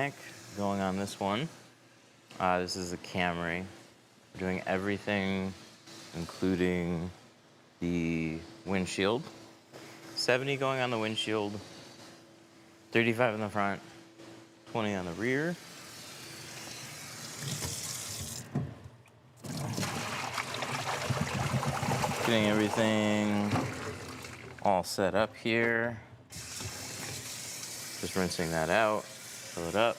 ceramic going on this one. This is a Camry. We're doing everything, including the windshield. 70 going on the windshield, 35 in the front, 20 on the rear. Getting everything all set up here. Just rinsing that out, fill it up.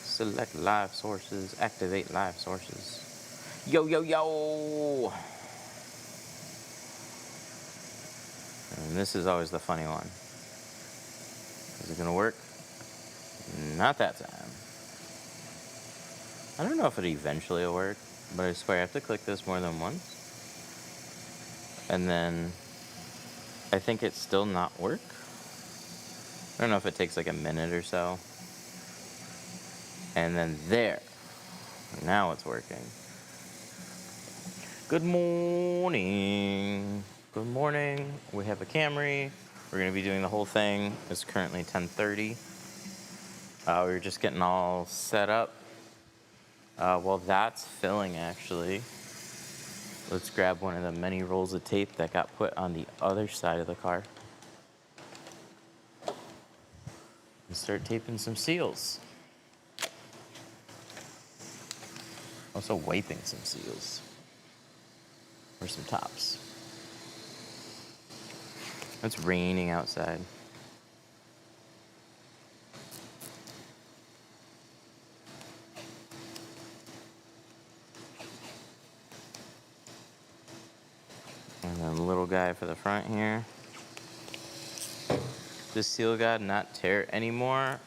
Select live sources, activate live sources. Yo, yo, yo! And this is always the funny one. Is it gonna work? Not that time. I don't know if it eventually will work, but I swear I have to click this more than once. And then I think it still not work. I don't know if it takes like a minute or so. And then there. Now it's working. Good morning. Good morning. We have a Camry. We're going to be doing the whole thing. It's currently 10:30. We were just getting all set up. Well, that's filling actually. Let's grab one of the many rolls of tape that got put on the other side of the car. And start taping some seals. Also wiping some seals. Or some tops. It's raining outside. And then the little guy for the front here. Does seal guide not tear anymore?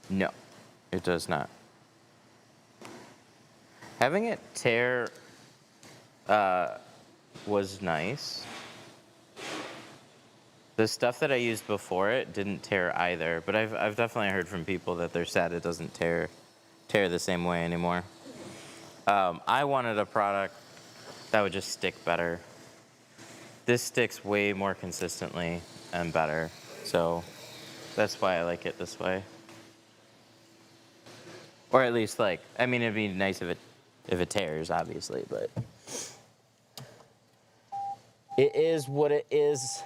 No, it does not. Having it tear was nice. The stuff that I used before it didn't tear either, but I've definitely heard from people that they're sad it doesn't tear the same way anymore. I wanted a product that would just stick better. This sticks way more consistently and better, so that's why I like it this way. Or at least, like, I mean, it'd be nice if it tears, obviously, but it is what it is.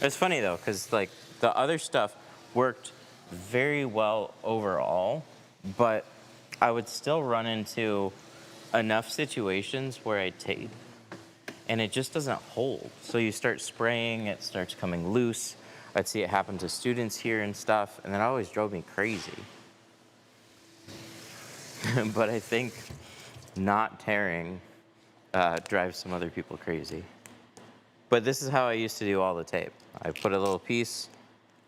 It's funny though, because like the other stuff worked very well overall, but I would still run into enough situations where I tape and it just doesn't hold. So you start spraying, it starts coming loose. I'd see it happen to students here and stuff, and that always drove me crazy. But I think not tearing drives some other people crazy. But this is how I used to do all the tape. I put a little piece,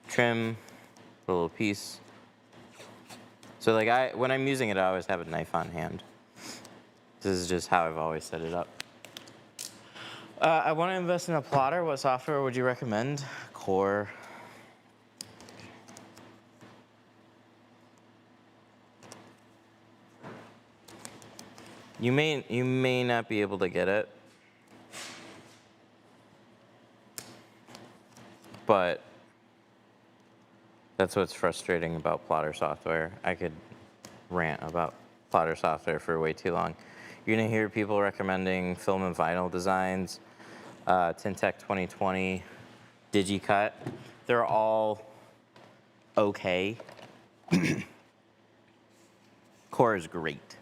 trim, put a little piece. So like when I'm using it, I always have a knife on hand. This is just how I've always set it up. I want to invest in a plotter. What software would you recommend? Core. You may not be able to get it, but that's what's frustrating about plotter software. I could rant about plotter software for way too long. You're gonna hear people recommending film and vinyl designs, Tint 2020, DigiCut. They're all okay. Core is great.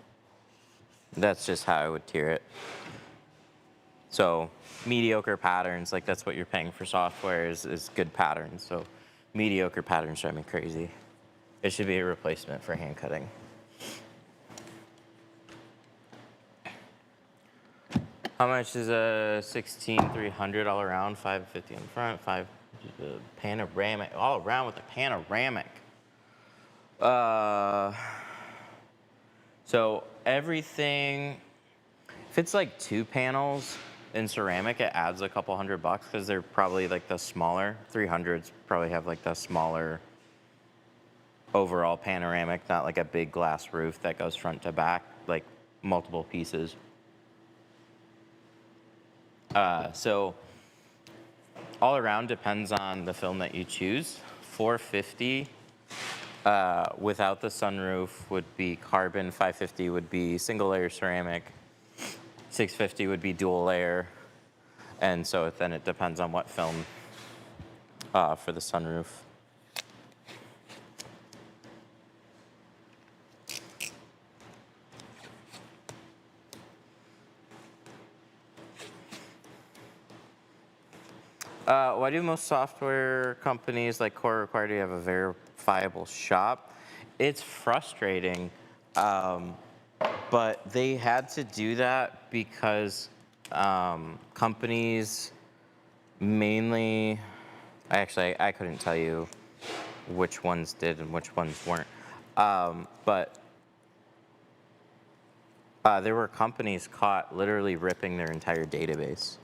That's just how I would tier it. So mediocre patterns, like that's what you're paying for software is good patterns. So mediocre patterns drive me crazy. It should be a replacement for hand cutting. How much is a 16300 all around? 550 in front, panoramic, all around with the panoramic. So everything, if it's like 2 panels in ceramic, it adds a couple $100 because they're probably like the smaller. 300s probably have like the smaller overall panoramic, not like a big glass roof that goes front to back, like multiple pieces. So all around depends on the film that you choose. 450 without the sunroof would be carbon, 550 would be single layer ceramic, 650 would be dual layer, and so then it depends on what film for the sunroof. Why do most software companies like Core require you to have a verifiable shop? It's frustrating, but they had to do that because companies mainly, actually I couldn't tell you which ones did and which ones weren't, but there were companies caught literally ripping their entire database.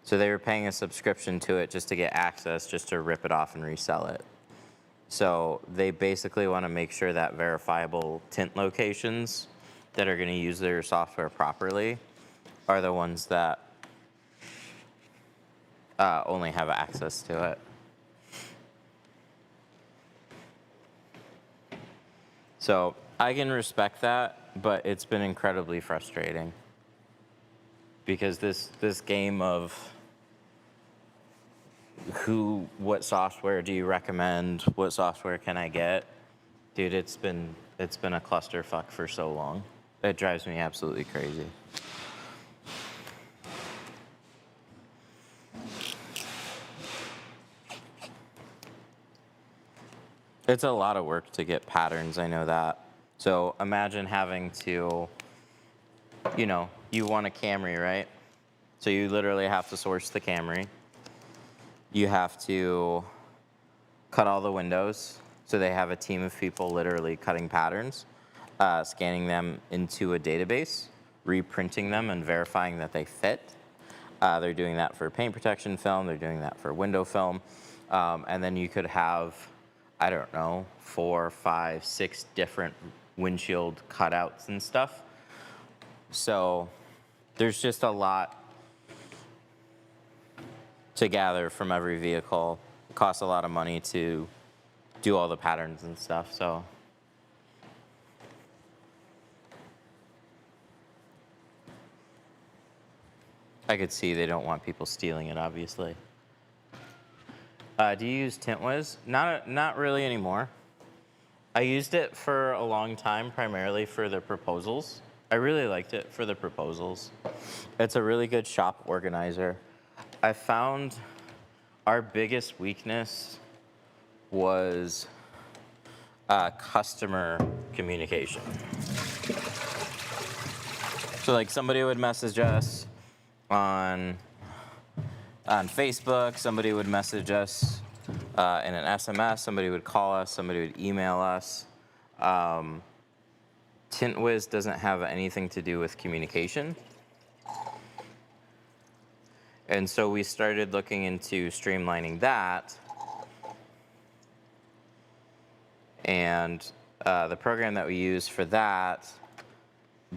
So they were paying a subscription to it just to get access, just to rip it off and resell it. So they basically want to make sure that verifiable tint locations that are going to use their software properly are the ones that only have access to it. So I can respect that, but it's been incredibly frustrating because this game of what software do you recommend? What software can I get? Dude, it's been a clusterfuck for so long. It drives me absolutely crazy. It's a lot of work to get patterns, I know that. So imagine having to, you want a Camry, right? So you literally have to source the Camry. You have to cut all the windows. So they have a team of people literally cutting patterns, scanning them into a database, reprinting them and verifying that they fit. They're doing that for paint protection film. They're doing that for window film. And then you could have, I don't know, 4, 5, 6 different windshield cutouts and stuff. So there's just a lot to gather from every vehicle. It costs a lot of money to do all the patterns and stuff, so. I could see they don't want people stealing it, obviously. Do you use TintWiz? Not really anymore. I used it for a long time, primarily for the proposals. I really liked it for the proposals. It's a really good shop organizer. I found our biggest weakness was customer communication. So like somebody would message us on Facebook, somebody would message us in an SMS, somebody would call us, somebody would email us. TintWiz doesn't have anything to do with communication. And so we started looking into streamlining that. And the program that we use for that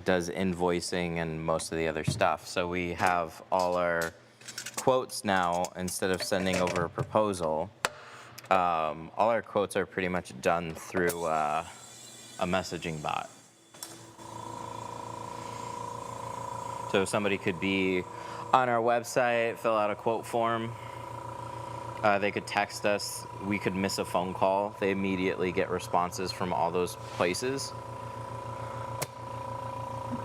does invoicing and most of the other stuff. So we have all our quotes now, instead of sending over a proposal, all our quotes are pretty much done through a messaging bot. So somebody could be on our website, fill out a quote form. They could text us. We could miss a phone call. They immediately get responses from all those places.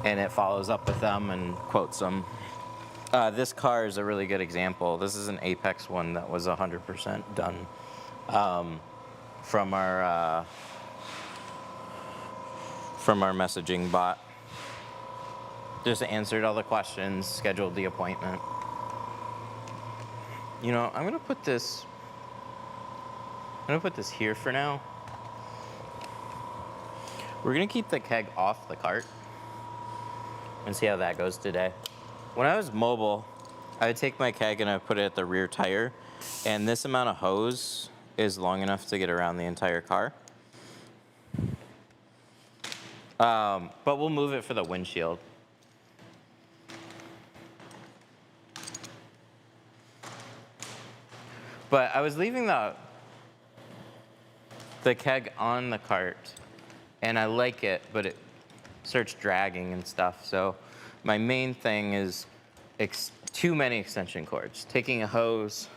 And it follows up with them and quotes them. This car is a really good example. This is an Apex one that was 100% done from our messaging bot. Just answered all the questions, scheduled the appointment. You know, I'm gonna put this here for now. We're gonna keep the keg off the cart and see how that goes today. When I was mobile, I would take my keg and I would put it at the rear tire, and this amount of hose is long enough to get around the entire car. But we'll move it for the windshield. But I was leaving the keg on the cart, and I like it, but it starts dragging and stuff. So my main thing is too many extension cords. Taking a hose,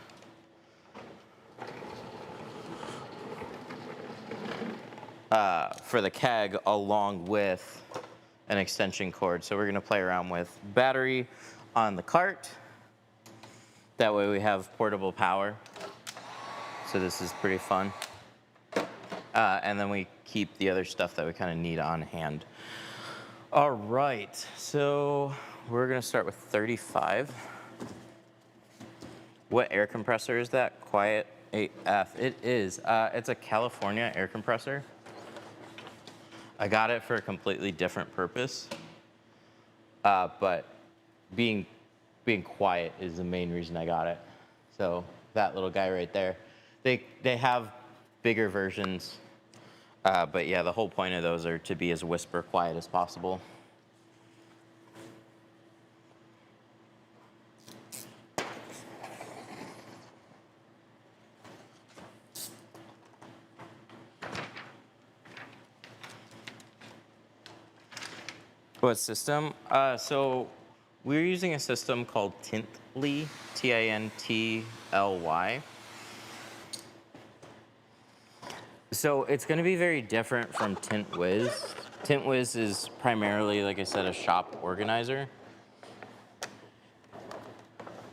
for the keg along with an extension cord. So we're gonna play around with battery on the cart. That way we have portable power. So this is pretty fun. And then we keep the other stuff that we kind of need on hand. All right, so we're gonna start with 35. What air compressor is that? Quiet AF. It is. It's a California air compressor. I got it for a completely different purpose. But being quiet is the main reason I got it. So that little guy right there. They have bigger versions. But yeah, the whole point of those are to be as whisper quiet as possible. What system? So we're using a system called Tintly, Tintly. So it's going to be very different from TintWiz. TintWiz is primarily, like I said, a shop organizer.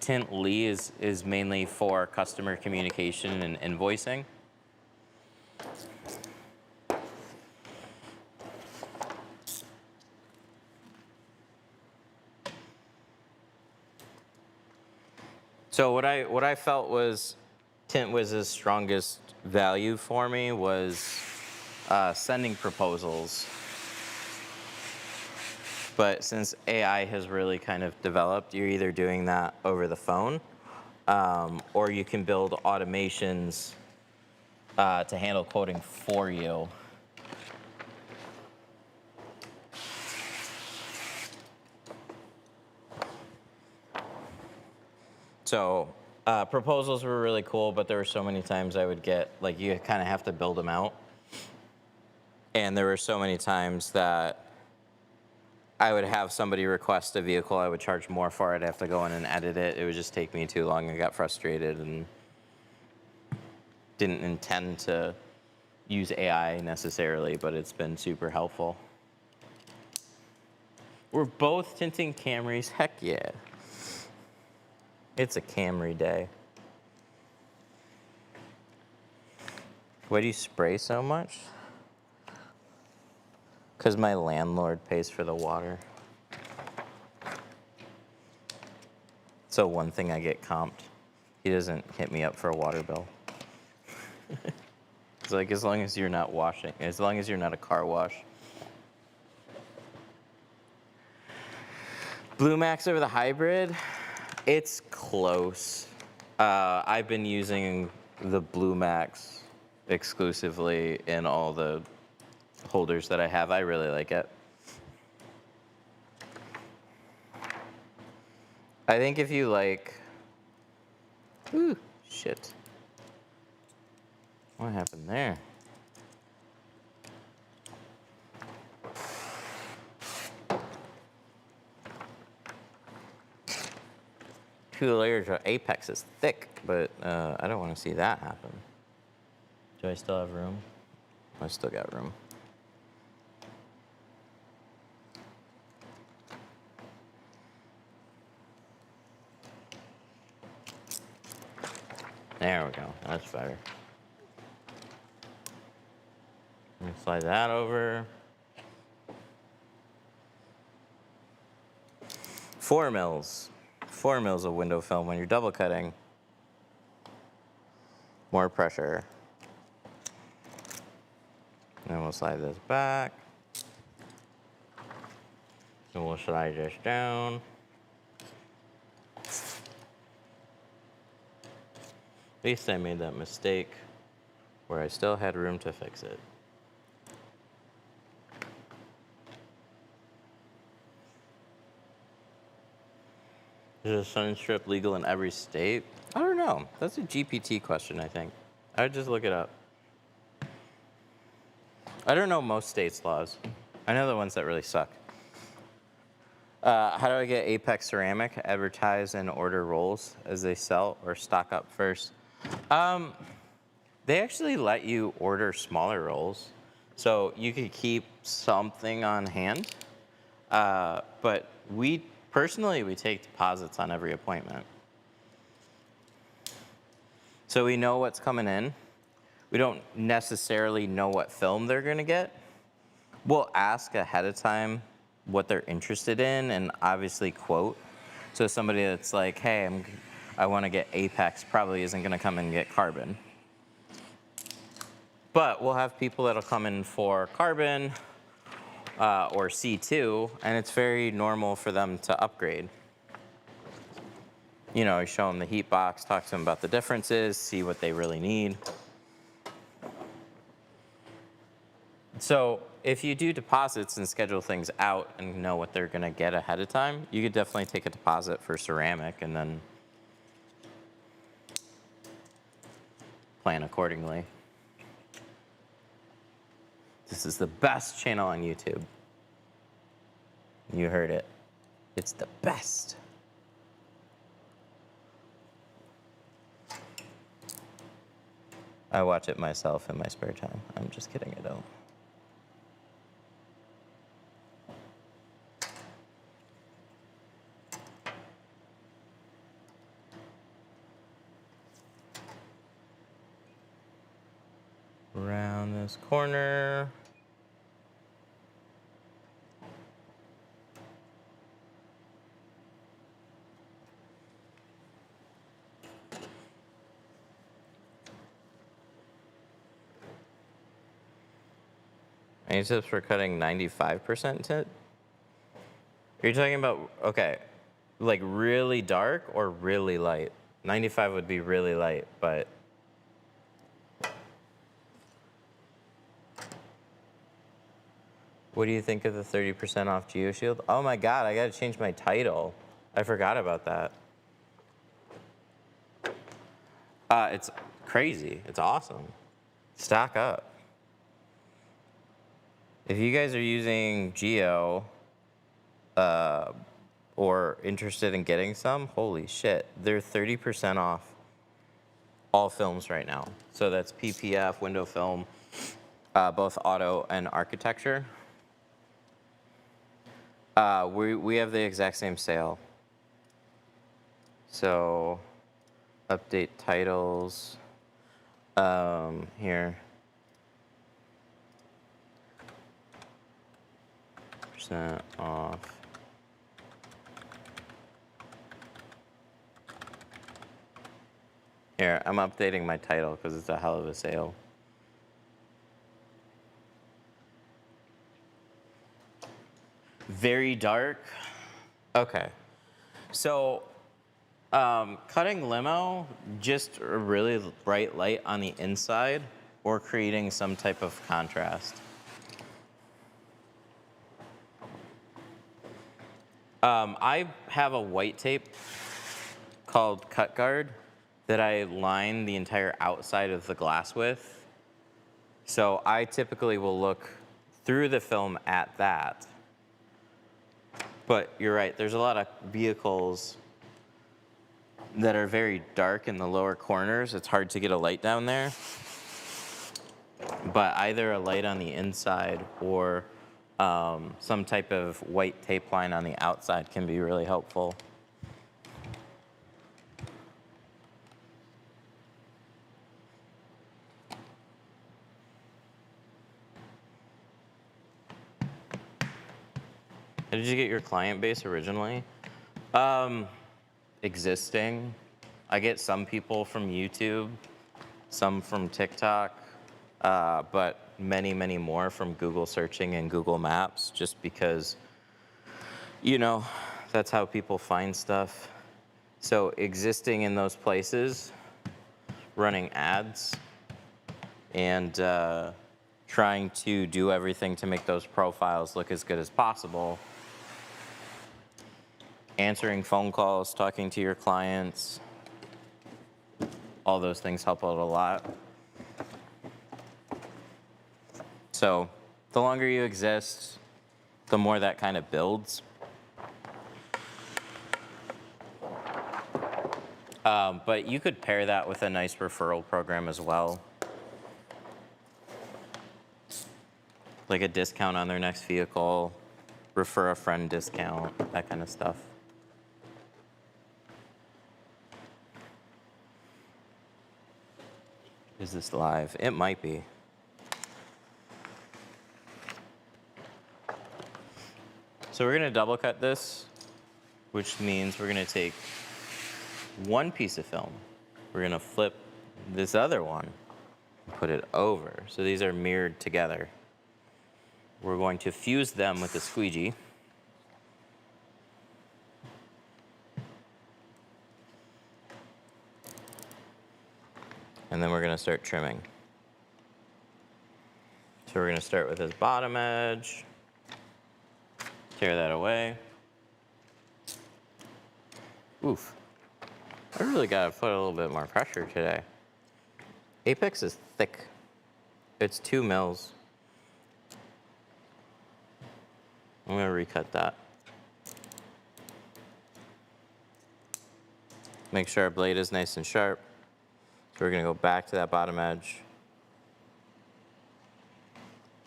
Tintly is mainly for customer communication and invoicing. So what I felt was TintWiz's strongest value for me was sending proposals. But since AI has really kind of developed, you're either doing that over the phone, or you can build automations to handle quoting for you. So proposals were really cool, but there were so many times I would get, like, you kind of have to build them out. And there were so many times that I would have somebody request a vehicle, I would charge more for it, I'd have to go in and edit it. It would just take me too long. I got frustrated and didn't intend to use AI necessarily, but it's been super helpful. We're both tinting Camrys, heck yeah. It's a Camry day. Why do you spray so much? Because my landlord pays for the water. So one thing I get comped. He doesn't hit me up for a water bill. It's like, as long as you're not washing, as long as you're not a car wash. Blue Max over the hybrid? It's close. I've been using the Blue Max exclusively in all the holders that I have. I really like it. I think if you like, ooh, shit. What happened there? Two layers of Apex is thick, but I don't want to see that happen. Do I still have room? I still got room. There we go. That's better. Let me slide that over. 4 mils. 4 mils of window film when you're double cutting. More pressure. And we'll slide this back. And we'll slide this down. At least I made that mistake where I still had room to fix it. Is a sun strip legal in every state? I don't know. That's a GPT question, I think. I would just look it up. I don't know most states' laws. I know the ones that really suck. How do I get Apex Ceramic? Advertise and order rolls as they sell or stock up first. They actually let you order smaller rolls. So you could keep something on hand. But personally, we take deposits on every appointment. So we know what's coming in. We don't necessarily know what film they're gonna get. We'll ask ahead of time what they're interested in and obviously quote. So somebody that's like, hey, I wanna get Apex probably isn't gonna come and get carbon. But we'll have people that'll come in for carbon or C2, and it's very normal for them to upgrade. You know, you show them the heat box, talk to them about the differences, see what they really need. So if you do deposits and schedule things out and know what they're gonna get ahead of time, you could definitely take a deposit for ceramic and then plan accordingly. This is the best channel on YouTube. You heard it. It's the best. I watch it myself in my spare time. I'm just kidding, I don't. Around this corner. Any tips for cutting 95% tint? Are you talking about, okay, like really dark or really light? 95 would be really light, but what do you think of the 30% off GeoShield? Oh my God, I gotta change my title. I forgot about that. It's crazy, it's awesome. Stock up. If you guys are using Geo or interested in getting some, holy shit, they're 30% off all films right now. So that's PPF, window film, both auto and architecture. We have the exact same sale. So update titles here. Percent off. Here, I'm updating my title because it's a hell of a sale. Very dark. Okay. So cutting Limo, just a really bright light on the inside or creating some type of contrast. I have a white tape called Cut Guard that I line the entire outside of the glass with. So I typically will look through the film at that. But you're right, there's a lot of vehicles that are very dark in the lower corners. It's hard to get a light down there. But either a light on the inside or some type of white tape line on the outside can be really helpful. How did you get your client base originally? Existing. I get some people from YouTube, some from TikTok, but many, many more from Google searching and Google Maps, just because, you know, that's how people find stuff. So existing in those places, running ads and trying to do everything to make those profiles look as good as possible. Answering phone calls, talking to your clients, all those things help out a lot. So the longer you exist, the more that kind of builds. But you could pair that with a nice referral program as well. Like a discount on their next vehicle, refer a friend discount, that kind of stuff. Is this live? It might be. So we're gonna double cut this, which means we're gonna take one piece of film. We're gonna flip this other one and put it over. So these are mirrored together. We're going to fuse them with the squeegee. And then we're gonna start trimming. So we're gonna start with this bottom edge, tear that away. Oof. I really gotta put a little bit more pressure today. Apex is thick. It's 2 mils. I'm gonna recut that. Make sure our blade is nice and sharp. So we're gonna go back to that bottom edge.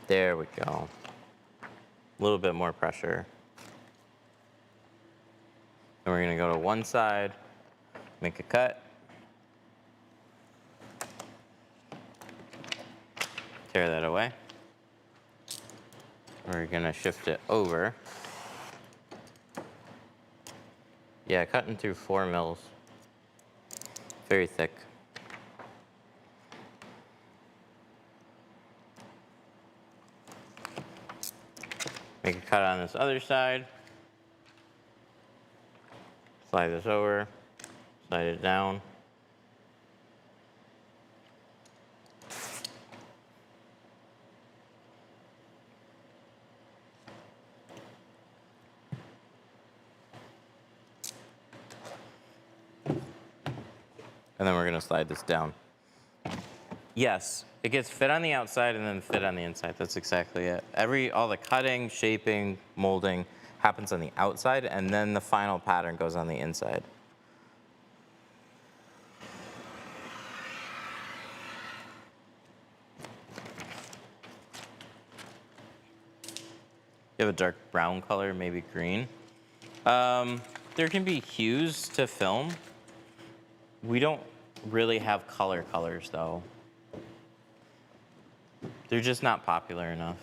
There we go. A little bit more pressure. And we're gonna go to one side, make a cut. Tear that away. We're gonna shift it over. Yeah, cutting through 4 mils. Very thick. Make a cut on this other side. Slide this over, slide it down. And then we're gonna slide this down. Yes, it gets fit on the outside and then fit on the inside. That's exactly it. All the cutting, shaping, molding happens on the outside, and then the final pattern goes on the inside. You have a dark brown color, maybe green. There can be hues to film. We don't really have colors though. They're just not popular enough.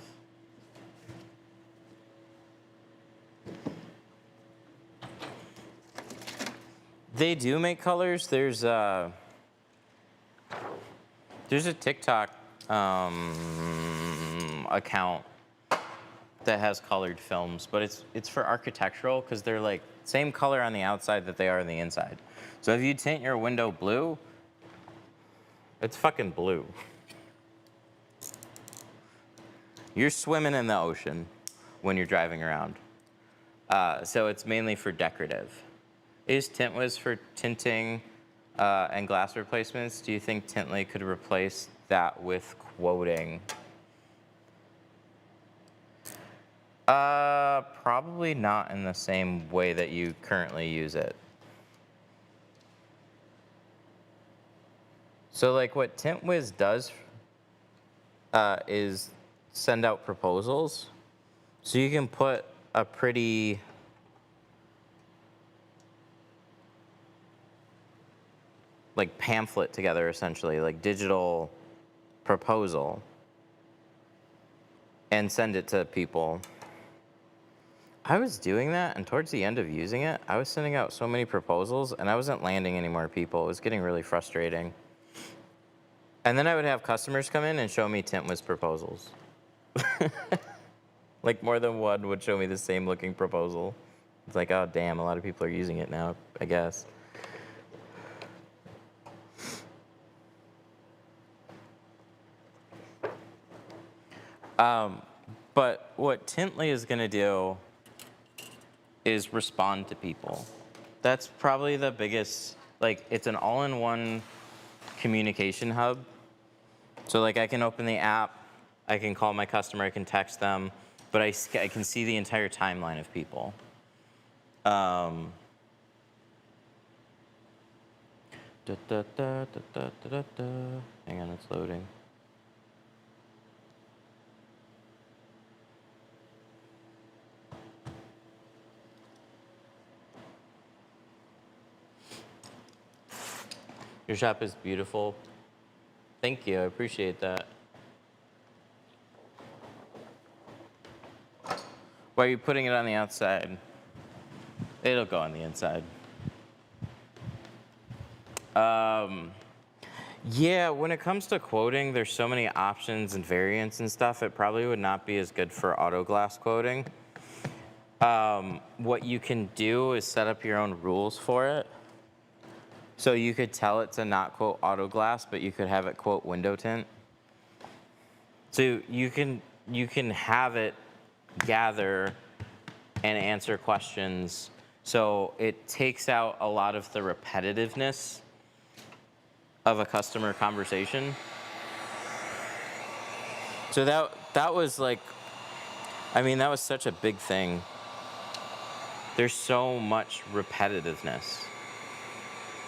They do make colors. There's a TikTok account that has colored films, but it's for architectural because they're like same color on the outside that they are on the inside. So if you tint your window blue, it's fucking blue. You're swimming in the ocean when you're driving around. So it's mainly for decorative. Is TintWiz for tinting and glass replacements? Do you think Tintly could replace that with quoting? Probably not in the same way that you currently use it. So like what TintWiz does is send out proposals. So you can put a pretty like pamphlet together essentially, like digital proposal, and send it to people. I was doing that, and towards the end of using it, I was sending out so many proposals, and I wasn't landing any more people. It was getting really frustrating. And then I would have customers come in and show me TintWiz proposals. Like more than one would show me the same looking proposal. It's like, oh damn, a lot of people are using it now, I guess. But what Tintly is going to do is respond to people. That's probably the biggest, like, it's an all-in-one communication hub. So like I can open the app, I can call my customer, I can text them, but I can see the entire timeline of people. Hang on, it's loading. Your shop is beautiful. Thank you, I appreciate that. Why are you putting it on the outside? It'll go on the inside. Yeah, when it comes to quoting, there's so many options and variants and stuff, it probably would not be as good for auto glass quoting. What you can do is set up your own rules for it. So you could tell it to not quote auto glass, but you could have it quote window tint. So you can have it gather and answer questions. So it takes out a lot of the repetitiveness of a customer conversation. So that was like, I mean, that was such a big thing. There's so much repetitiveness.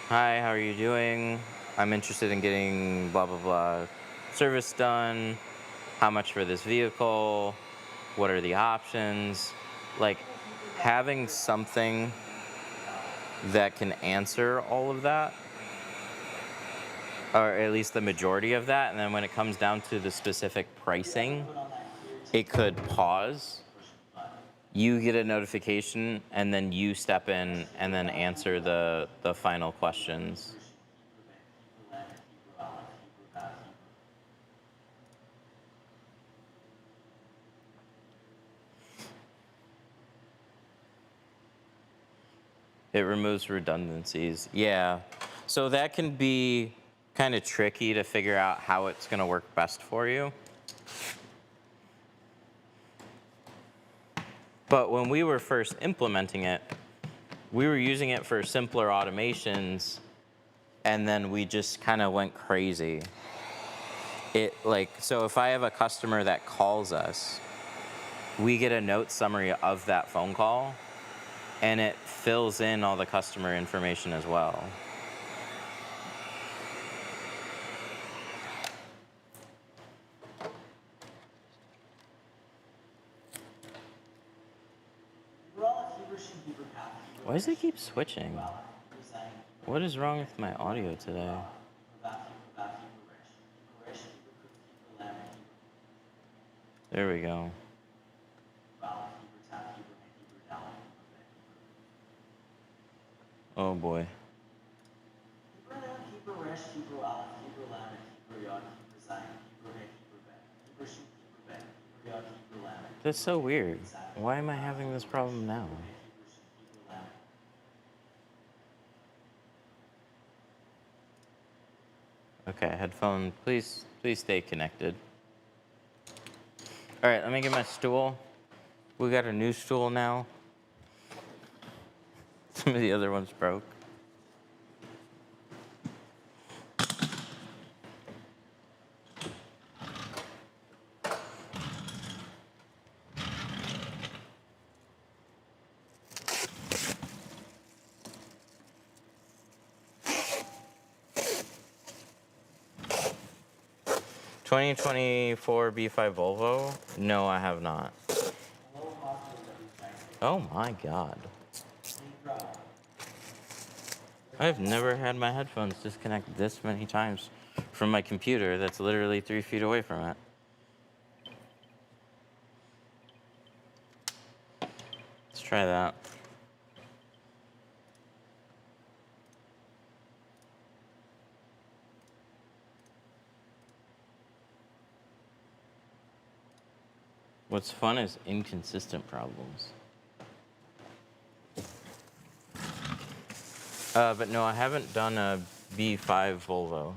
Hi, how are you doing? I'm interested in getting blah, blah, blah service done. How much for this vehicle? What are the options? Like having something that can answer all of that, or at least the majority of that, and then when it comes down to the specific pricing, it could pause. You get a notification, and then you step in and then answer the final questions. It removes redundancies. Yeah. So that can be kind of tricky to figure out how it's going to work best for you. But when we were first implementing it, we were using it for simpler automations, and then we just kind of went crazy. So if I have a customer that calls us, we get a note summary of that phone call, and it fills in all the customer information as well. Why does it keep switching? What is wrong with my audio today? There we go. Oh boy. That's so weird. Why am I having this problem now? Okay, headphone, please stay connected. All right, let me get my stool. We got a new stool now. Some of the other ones broke. (2024) B5 Volvo? No, I have not. Oh my God. I've never had my headphones disconnect this many times from my computer that's literally 3 feet away from it. Let's try that. What's fun is inconsistent problems. But no, I haven't done a B5 Volvo,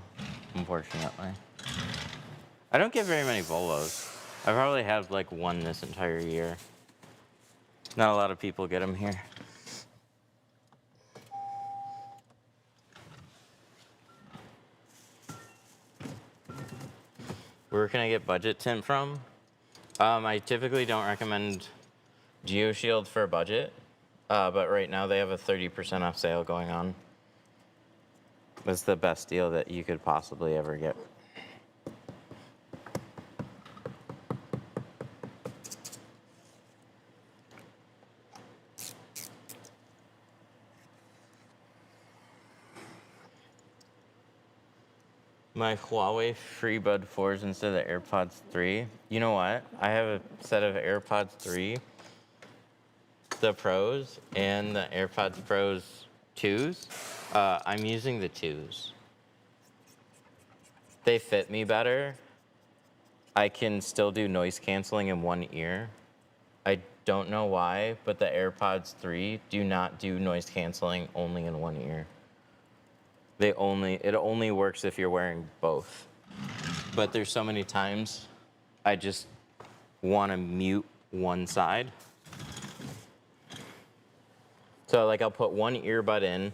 unfortunately. I don't get very many Volvos. I probably have like one this entire year. Not a lot of people get them here. Where can I get budget tint from? I typically don't recommend GeoShield for a budget, but right now they have a 30% off sale going on. That's the best deal that you could possibly ever get. My Huawei FreeBud 4s instead of the AirPods 3. You know what? I have a set of AirPods 3, the Pros, and the AirPods Pros 2s. I'm using the 2s. They fit me better. I can still do noise canceling in one ear. I don't know why, but the AirPods 3 do not do noise canceling only in one ear. It only works if you're wearing both. But there's so many times I just want to mute one side. So like I'll put one earbud in,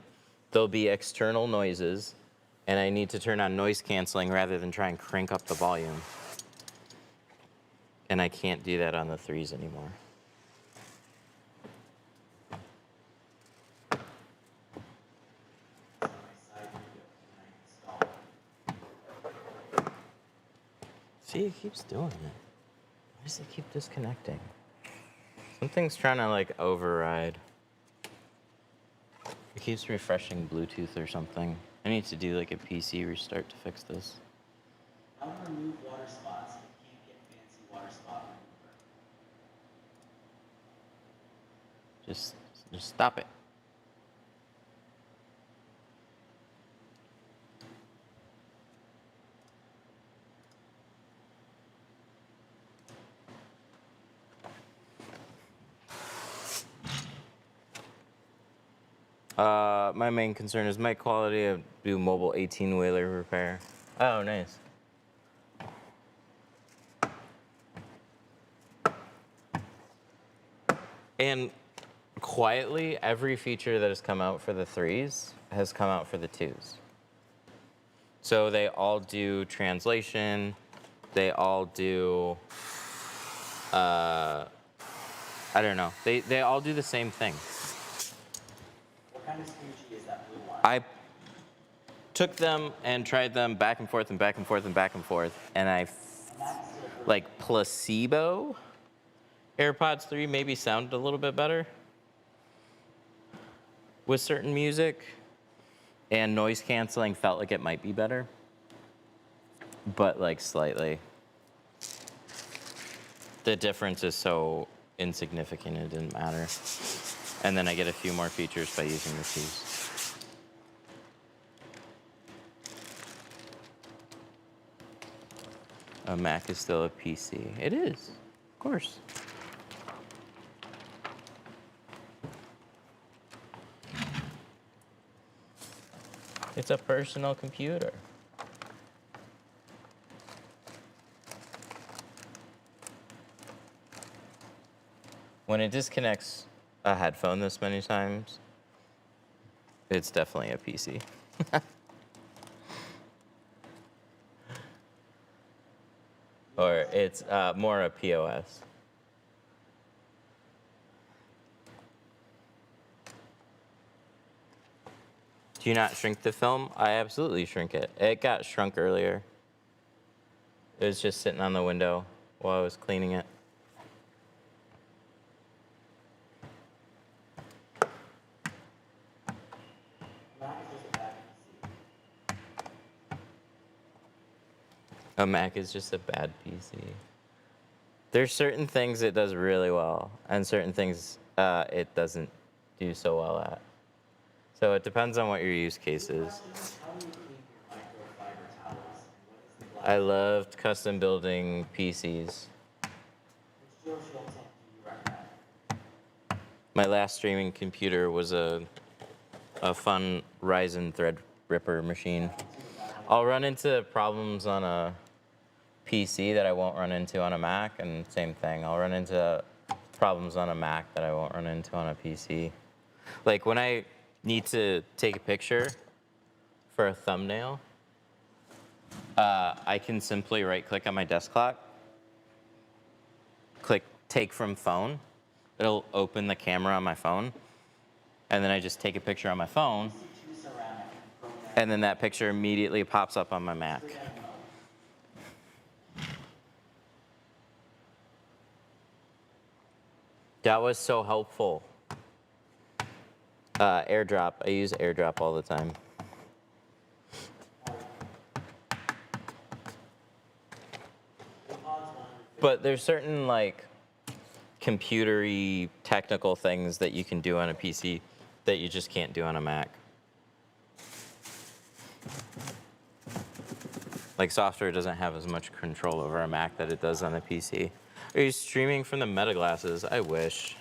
there'll be external noises, and I need to turn on noise canceling rather than try and crank up the volume. And I can't do that on the 3s anymore. See, it keeps doing it. Why does it keep disconnecting? Something's trying to like override. It keeps refreshing Bluetooth or something. I need to do like a PC restart to fix this. How to remove water spots if you can't get fancy water spot remover? Just stop it. My main concern is mic quality. I do mobile 18-wheeler repair. Oh, nice. And quietly, every feature that has come out for the 3s has come out for the 2s. So they all do translation. They all do, I don't know. They all do the same thing. What kind of squeegee is that blue one? I took them and tried them back and forth and back and forth and back and forth, and like placebo AirPods 3 maybe sounded a little bit better with certain music, and noise canceling felt like it might be better, but like slightly. The difference is so insignificant it didn't matter. And then I get a few more features by using the 2s. A Mac is still a PC. It is, of course. It's a personal computer. When it disconnects a headphone this many times, it's definitely a PC. Or it's more a POS. Do you not shrink the film? I absolutely shrink it. It got shrunk earlier. It was just sitting on the window while I was cleaning it. A Mac is just a bad PC. There's certain things it does really well, and certain things it doesn't do so well at. So it depends on what your use case is. I loved custom building PCs. My last streaming computer was a fun Ryzen Threadripper machine. I'll run into problems on a PC that I won't run into on a Mac, and same thing. I'll run into problems on a Mac that I won't run into on a PC. Like when I need to take a picture for a thumbnail, I can simply right-click on my desk clock, click Take from Phone. It'll open the camera on my phone, and then I just take a picture on my phone, and then that picture immediately pops up on my Mac. That was so helpful. AirDrop. I use AirDrop all the time. But there's certain like computery technical things that you can do on a PC that you just can't do on a Mac. Like software doesn't have as much control over a Mac that it does on a PC. Are you streaming from the Meta glasses? I wish.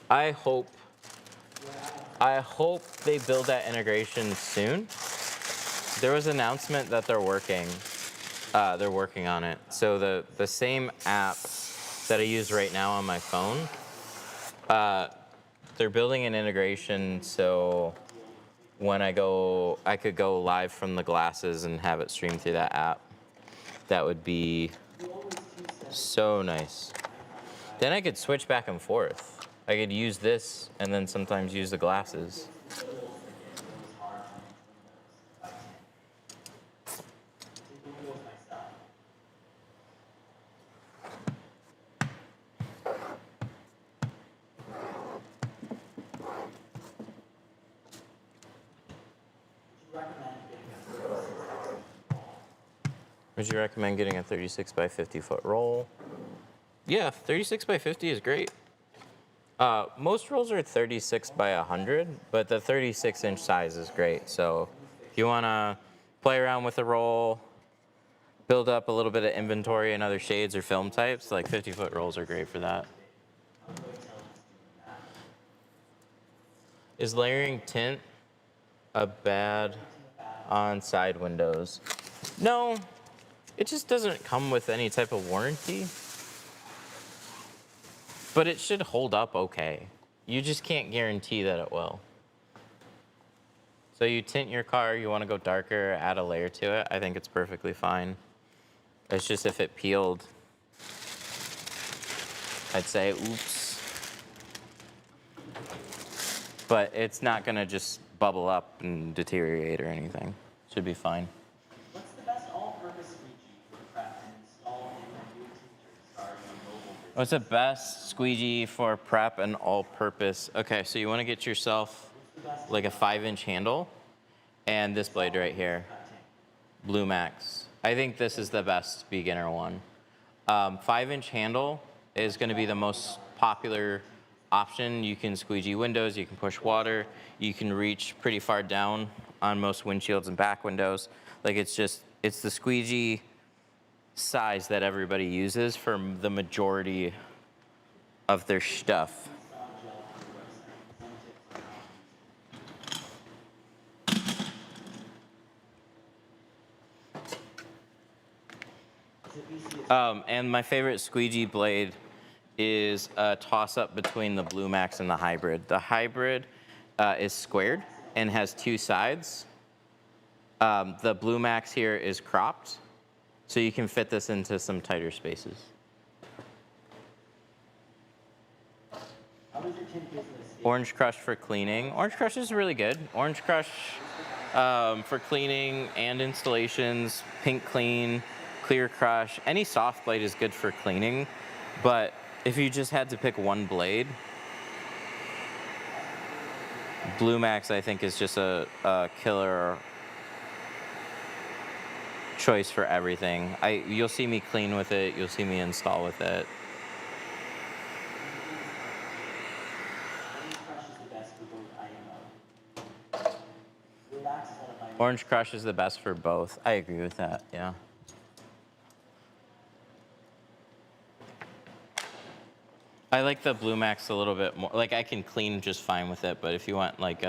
I hope they build that integration soon. There was an announcement that they're working on it. So the same app that I use right now on my phone, they're building an integration so when I could go live from the glasses and have it stream through that app. That would be so nice. Then I could switch back and forth. I could use this and then sometimes use the glasses. Would you recommend getting a 36 by 50 foot roll? Yeah, 36 by 50 is great. Most rolls are 36 by 100, but the 36-inch size is great. So if you want to play around with a roll, build up a little bit of inventory in other shades or film types, like 50-foot rolls are great for that. Is layering tint a bad on side windows? No. It just doesn't come with any type of warranty, but it should hold up okay. You just can't guarantee that it will. So you tint your car, you want to go darker, add a layer to it, I think it's perfectly fine. It's just if it peeled, I'd say oops. But it's not going to just bubble up and deteriorate or anything. Should be fine. What's the best squeegee for prep and all-purpose? Okay, so you want to get yourself like a 5-inch handle and this blade right here, Blue Max. I think this is the best beginner one. 5-inch handle is going to be the most popular option. You can squeegee windows, you can push water, you can reach pretty far down on most windshields and back windows. Like it's the squeegee size that everybody uses for the majority of their stuff. And my favorite squeegee blade is a toss-up between the Blue Max and the Hybrid. The Hybrid is squared and has 2 sides. The Blue Max here is cropped. So you can fit this into some tighter spaces. Orange Crush for cleaning. Orange Crush is really good. Orange Crush for cleaning and installations. Pink Clean, Clear Crush. Any soft blade is good for cleaning. But if you just had to pick one blade, Blue Max I think is just a killer choice for everything. You'll see me clean with it. You'll see me install with it. Orange Crush is the best for both. I agree with that, yeah. I like the Blue Max a little bit more. Like I can clean just fine with it, but if you want like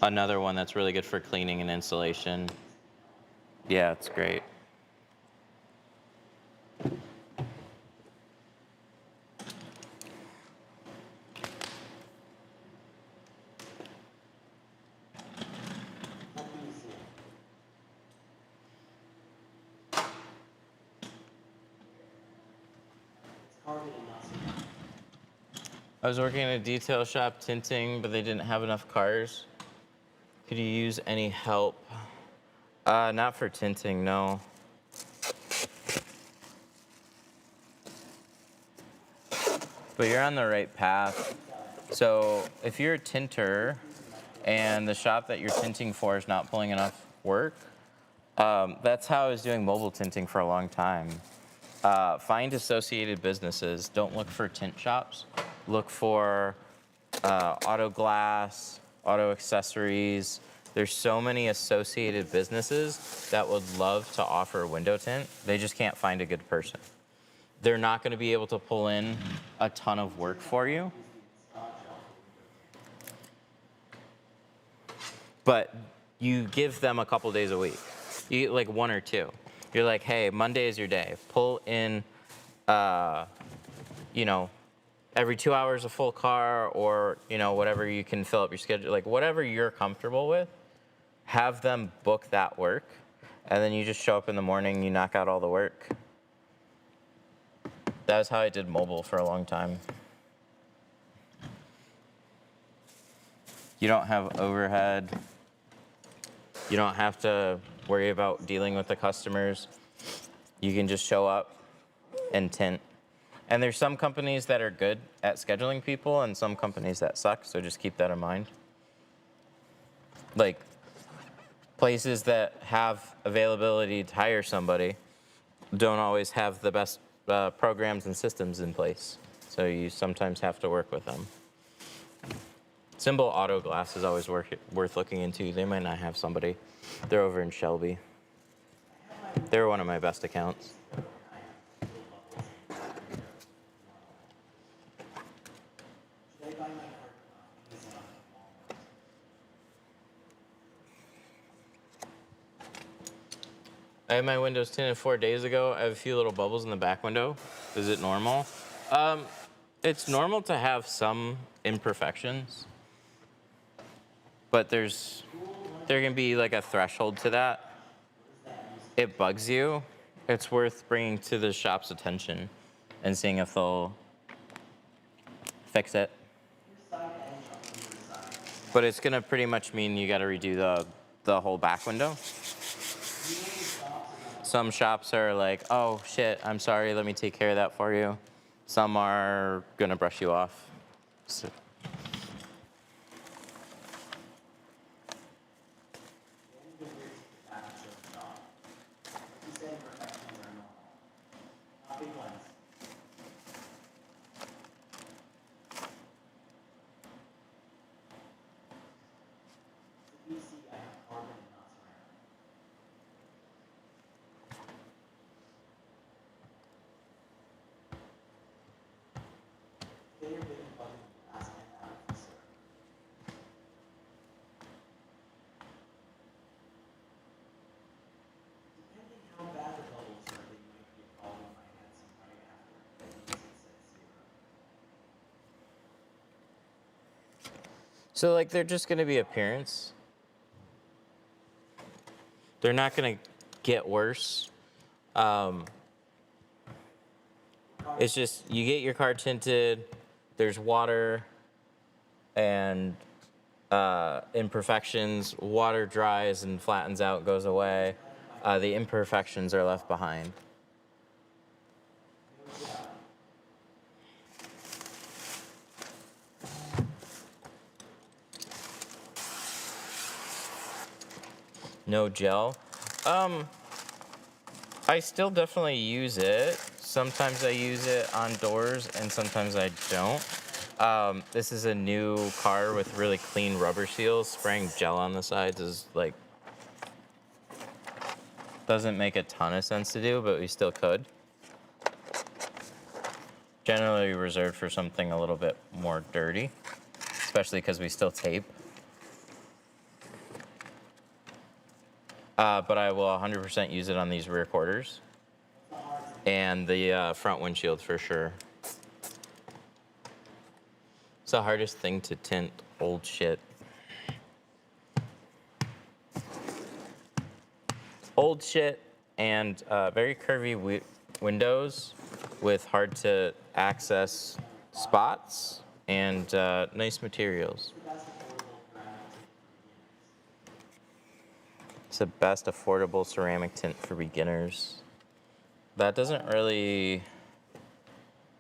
another one that's really good for cleaning and installation, Yeah, it's great. How can you see it? It's carbon and not cement. I was working in a detail shop tinting, but they didn't have enough cars. Could you use any help? Not for tinting, no. But you're on the right path. So if you're a tinter and the shop that you're tinting for is not pulling enough work, that's how I was doing mobile tinting for a long time. Find associated businesses. Don't look for tint shops. Look for auto glass, auto accessories. There's so many associated businesses that would love to offer window tint. They just can't find a good person. They're not going to be able to pull in a ton of work for you. But you give them a couple days a week. You get like 1 or 2. You're like, hey, Monday is your day. Pull in, you know, every 2 hours a full car, or, you know, whatever you can fill up your schedule, like whatever you're comfortable with, have them book that work. And then you just show up in the morning, you knock out all the work. That was how I did mobile for a long time. You don't have overhead. You don't have to worry about dealing with the customers. You can just show up and tint. And there's some companies that are good at scheduling people and some companies that suck, so just keep that in mind. Like, places that have availability to hire somebody don't always have the best programs and systems in place. So you sometimes have to work with them. Symbol Auto Glass is always worth looking into. They might not have somebody. They're over in Shelby. They're one of my best accounts. Should I buy my car Amazon? I had my windows tinted 4 days ago. I have a few little bubbles in the back window. Is it normal? It's normal to have some imperfections, but there can be like a threshold to that. It bugs you. It's worth bringing to the shop's attention and seeing if they'll fix it. But it's gonna pretty much mean you gotta redo the whole back window. Some shops are like, oh shit, I'm sorry, let me take care of that for you. Some are gonna brush you off. So. So like they're just gonna be appearance. They're not gonna get worse. It's just you get your car tinted, there's water and imperfections. Water dries and flattens out, goes away. The imperfections are left behind. No gel. I still definitely use it. Sometimes I use it on doors and sometimes I don't. This is a new car with really clean rubber seals. Spraying gel on the sides is like, doesn't make a ton of sense to do, but we still could. Generally reserved for something a little bit more dirty, especially because we still tape. but I will 100% use it on these rear quarters and the front windshield for sure. It's the hardest thing to tint old shit. Old shit and very curvy windows with hard to access spots and nice materials. It's the best affordable ceramic tint for beginners. That doesn't really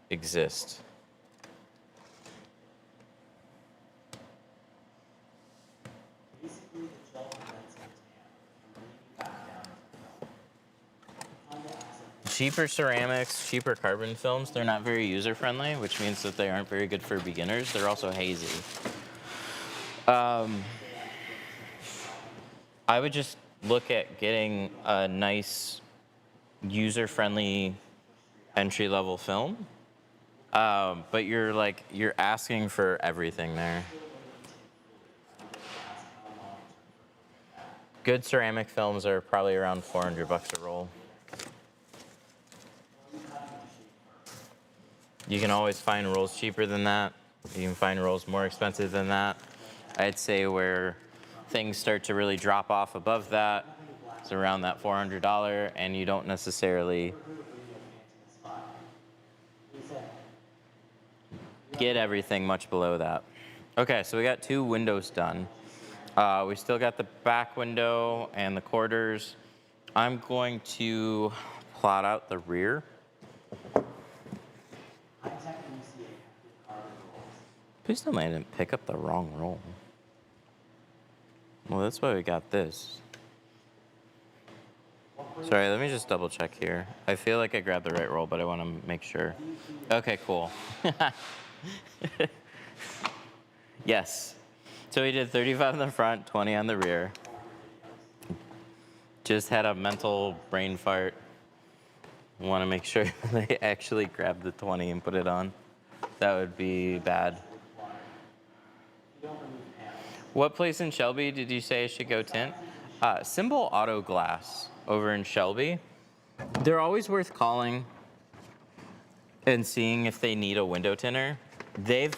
exist. Cheaper ceramics, cheaper carbon films, they're not very user-friendly, which means that they aren't very good for beginners. They're also hazy. I would just look at getting a nice user-friendly entry-level film. But you're asking for everything there. Good ceramic films are probably around $400 a roll. You can always find rolls cheaper than that. You can find rolls more expensive than that. I'd say where things start to really drop off above that is around that $400, and you don't necessarily get everything much below that. Okay, so we got 2 windows done. We still got the back window and the quarters. I'm going to plot out the rear. Please tell me I didn't pick up the wrong roll. Well, that's why we got this. Sorry, let me just double check here. I feel like I grabbed the right roll, but I want to make sure. Okay, cool. Yes. So we did 35 in the front, 20 on the rear. Just had a mental brain fart. Want to make sure they actually grabbed the 20 and put it on. That would be bad. What place in Shelby did you say I should go tint? Symbol Auto Glass over in Shelby. They're always worth calling and seeing if they need a window tinter. They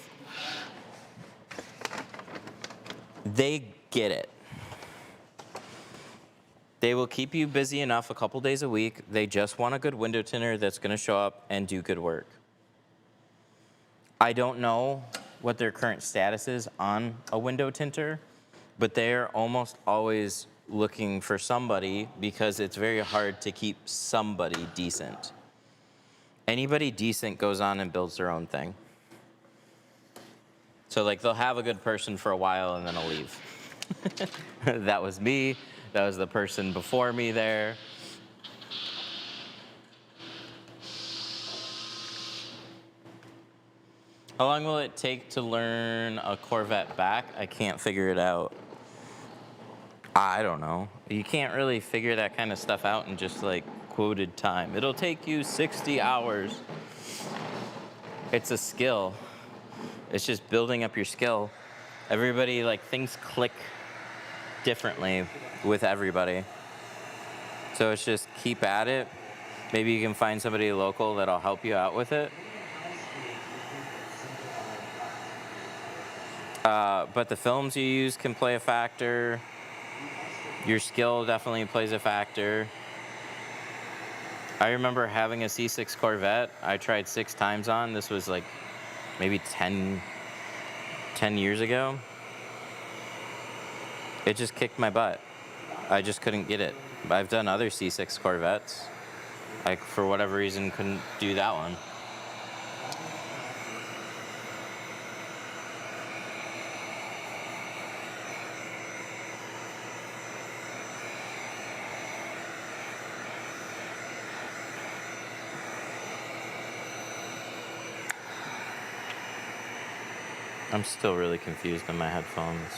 get it. They will keep you busy enough a couple days a week. They just want a good window tinter that's going to show up and do good work. I don't know what their current status is on a window tinter, but they're almost always looking for somebody because it's very hard to keep somebody decent. Anybody decent goes on and builds their own thing. So like they'll have a good person for a while and then they'll leave. That was me. That was the person before me there. How long will it take to learn a Corvette back? I can't figure it out. I don't know. You can't really figure that kind of stuff out in just like quoted time. It'll take you 60 hours. It's a skill. It's just building up your skill. Everybody, like, things click differently with everybody. So it's just keep at it. Maybe you can find somebody local that'll help you out with it. But the films you use can play a factor. Your skill definitely plays a factor. I remember having a C6 Corvette I tried 6 times on. This was like maybe 10 years ago. It just kicked my butt. I just couldn't get it. I've done other C6 Corvettes. I, for whatever reason, couldn't do that one. I'm still really confused on my headphones.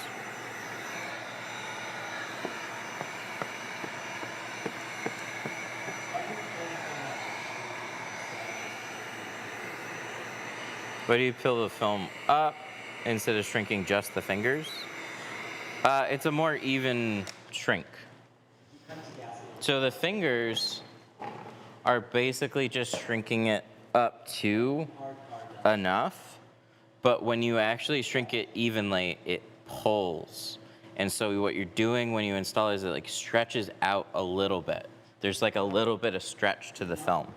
Why do you peel the film up instead of shrinking just the fingers? It's a more even shrink. You kind So the fingers are basically just shrinking it up to Hard car. enough, but when you actually shrink it evenly, it pulls. And so what you're doing when you install is it like stretches out a little bit. There's like a little bit of stretch to the film,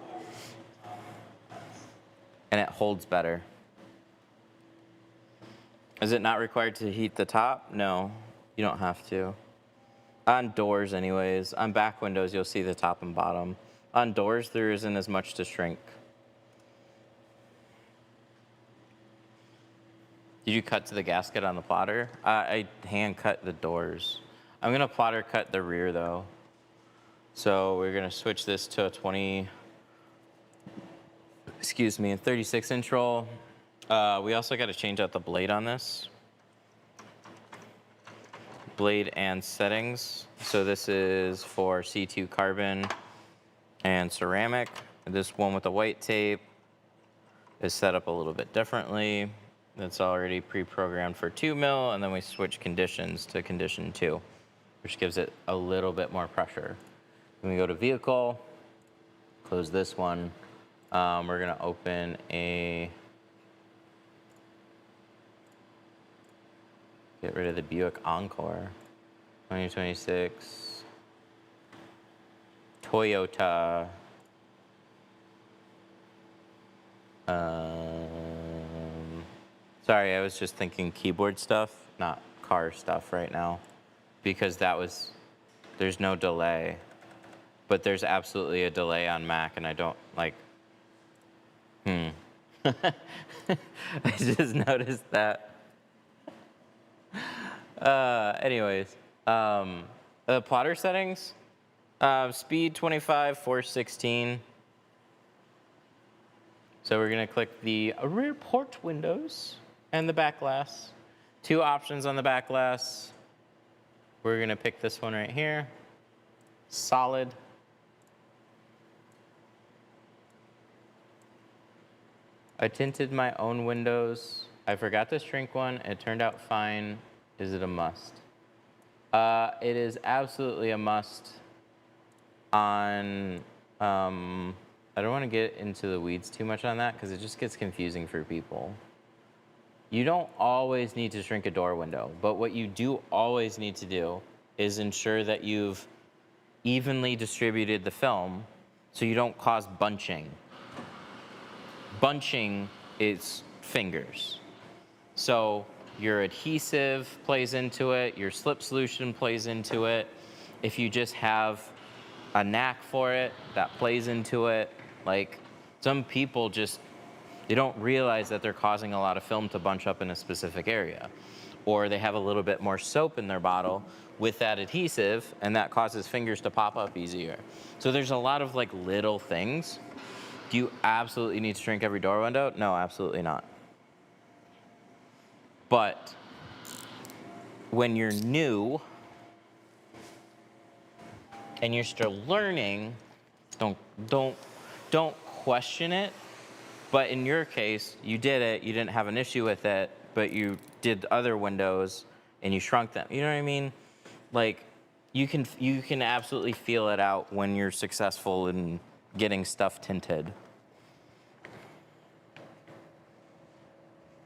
and it holds better. Is it not required to heat the top? No, you don't have to. On doors anyways, on back windows you'll see the top and bottom. On doors there isn't as much to shrink. Did you cut to the gasket on the plotter? I hand cut the doors. I'm gonna plotter cut the rear though. So we're gonna switch this to a 36-inch roll. We also gotta change out the blade on this. Blade and settings. So this is for C2 carbon and ceramic. This one with the white tape is set up a little bit differently. That's already pre-programmed for 2 mil, and then we switch conditions to condition 2, which gives it a little bit more pressure. When we go to vehicle, close this one. We're gonna open a, get rid of the Buick Encore, 2026, Toyota, sorry, I was just thinking keyboard stuff, not car stuff right now, because there's no delay, but there's absolutely a delay on Mac, and I don't like, I just noticed that. Anyways, the plotter settings, speed 25, force 16. So we're gonna click the rear port windows and the back glass. 2 options on the back glass. We're gonna pick this one right here, solid. I tinted my own windows. I forgot to shrink one. It turned out fine. Is it a must? It is absolutely a must on, I don't want to get into the weeds too much on that because it just gets confusing for people. You don't always need to shrink a door window, but what you do always need to do is ensure that you've evenly distributed the film so you don't cause bunching. Bunching is fingers. So your adhesive plays into it, your slip solution plays into it. If you just have a knack for it, that plays into it. Like some people just, they don't realize that they're causing a lot of film to bunch up in a specific area. Or they have a little bit more soap in their bottle with that adhesive, and that causes fingers to pop up easier. So there's a lot of like little things. Do you absolutely need to shrink every door window? No, absolutely not. But when you're new and you're still learning, don't question it. But in your case, you did it, you didn't have an issue with it, but you did other windows and you shrunk them. You know what I mean? Like you can absolutely feel it out when you're successful in getting stuff tinted.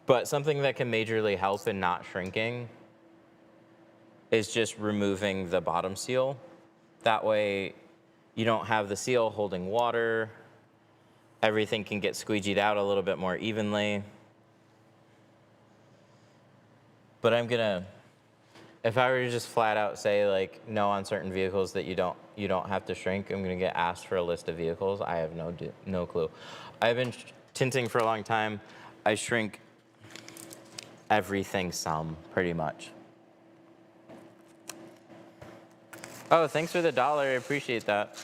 But something that can majorly help in not shrinking is just removing the bottom seal. That way you don't have the seal holding water. Everything can get squeegeed out a little bit more evenly. But I'm gonna, if I were to just flat out say like no on certain vehicles that you don't have to shrink, I'm gonna get asked for a list of vehicles. I have no clue. I've been tinting for a long time. I shrink everything some, pretty much. Oh, thanks for the $1. I appreciate that.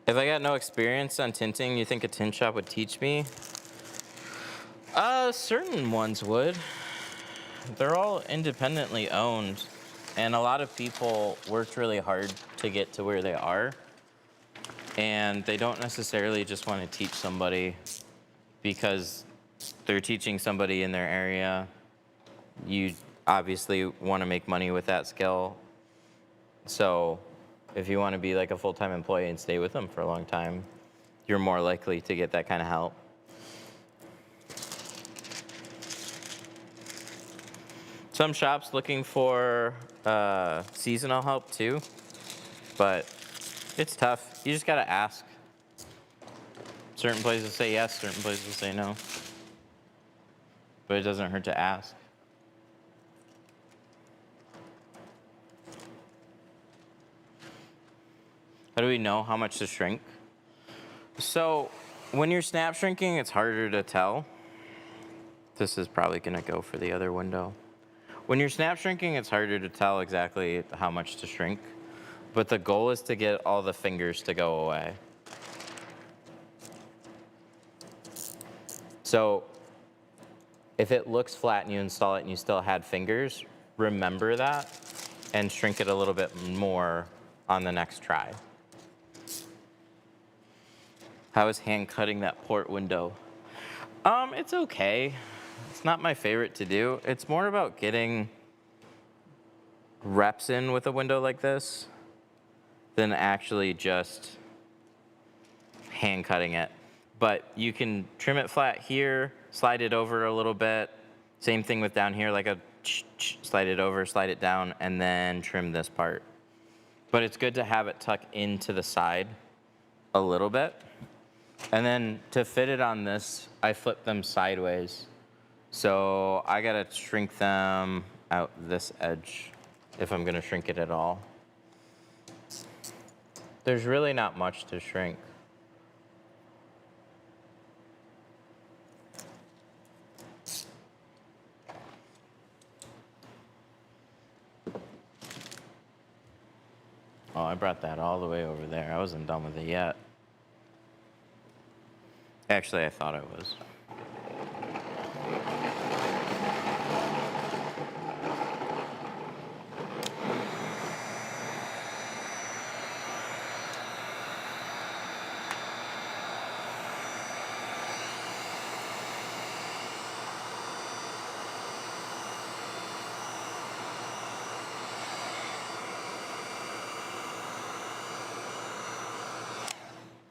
If I got no experience on tinting, you think a tint shop would teach me? Certain ones would. They're all independently owned, and a lot of people worked really hard to get to where they are, and they don't necessarily just want to teach somebody because they're teaching somebody in their area. You obviously want to make money with that skill. So if you want to be like a full-time employee and stay with them for a long time, you're more likely to get that kind of help. Some shops looking for seasonal help too, but it's tough. You just gotta ask. Certain places say yes, certain places say no. But it doesn't hurt to ask. How do we know how much to shrink? So when you're snap shrinking, it's harder to tell. This is probably gonna go for the other window. When you're snap shrinking, it's harder to tell exactly how much to shrink, but the goal is to get all the fingers to go away. So if it looks flat and you install it and you still had fingers, remember that and shrink it a little bit more on the next try. How is hand cutting that port window? It's okay. It's not my favorite to do. It's more about getting reps in with a window like this than actually just hand cutting it. But you can trim it flat here, slide it over a little bit. Same thing with down here, like a slide it over, slide it down, and then trim this part. But it's good to have it tuck into the side a little bit. And then to fit it on this, I flip them sideways. So I gotta shrink them out this edge if I'm gonna shrink it at all. There's really not much to shrink. Oh, I brought that all the way over there. I wasn't done with it yet. Actually, I thought I was.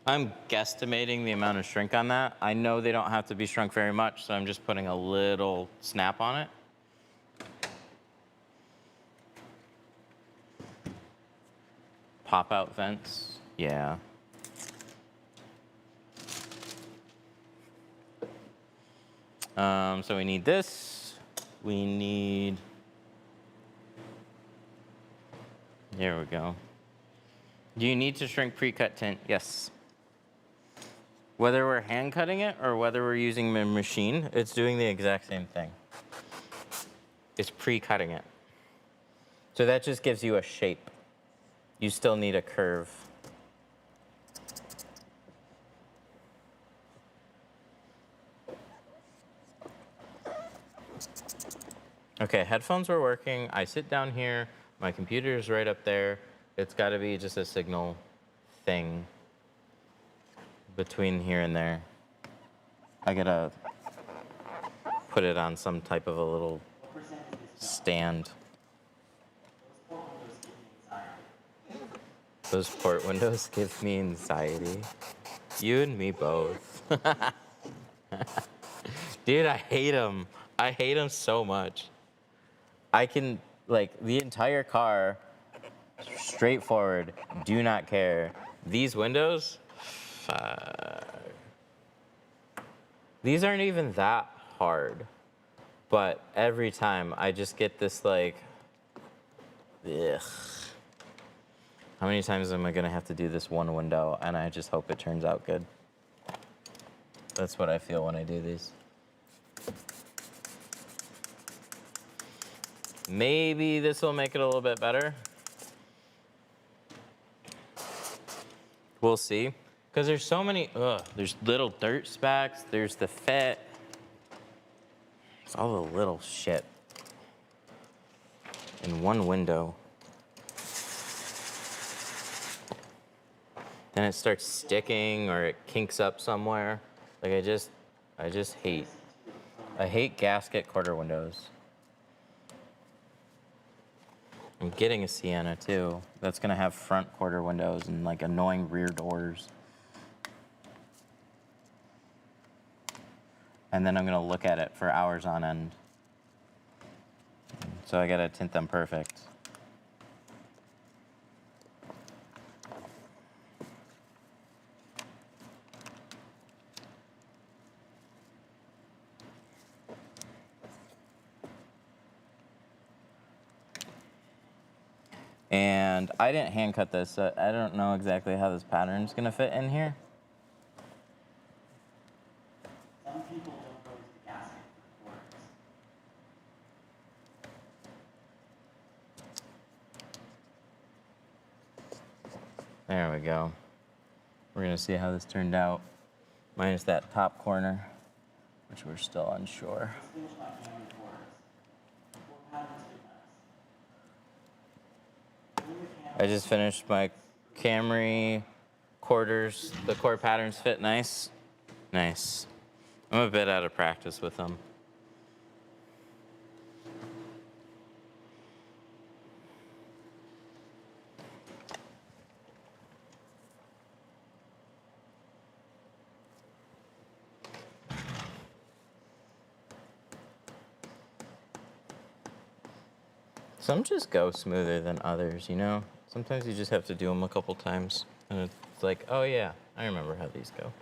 I'm guesstimating the amount of shrink on that. I know they don't have to be shrunk very much, so I'm just putting a little snap on it. Pop-out vents, yeah. So we need this. We need, there we go. Do you need to shrink pre-cut tint? Yes. Whether we're hand cutting it or whether we're using a machine, it's doing the exact same thing. It's pre-cutting it. So that just gives you a shape. You still need a curve. Okay, headphones were working. I sit down here. My computer is right up there. It's got to be just a signal thing between here and there. I gotta put it on some type of a little stand. Those port windows give me anxiety. You and me both. Dude, I hate them. I hate them so much. I can, like, the entire car, straightforward, do not care. These windows, these aren't even that hard. But every time I just get this, like, ugh. How many times am I gonna have to do this one window? And I just hope it turns out good. That's what I feel when I do these. Maybe this will make it a little bit better. We'll see. Because there's so many, there's little dirt specks, there's the fit. It's all the little shit in one window. Then it starts sticking or it kinks up somewhere. Like I just hate gasket quarter windows. I'm getting a Sienna too. That's gonna have front quarter windows and like annoying rear doors. And then I'm gonna look at it for hours on end. So I gotta tint them perfect. And I didn't hand cut this, so I don't know exactly how this pattern's gonna fit in here. Some people don't go to the gasket for quarters. There we go. We're gonna see how this turned out. Minus that top corner, which we're still unsure. Just finish my Camry quarters. Four patterns fit nice. Bring the camera I just finished my Camry quarters. The core patterns fit nice. Nice. I'm a bit out of practice with them. Some just go smoother than others, you know? Sometimes you just have to do them a couple times. And it's like, oh yeah, I remember how these go.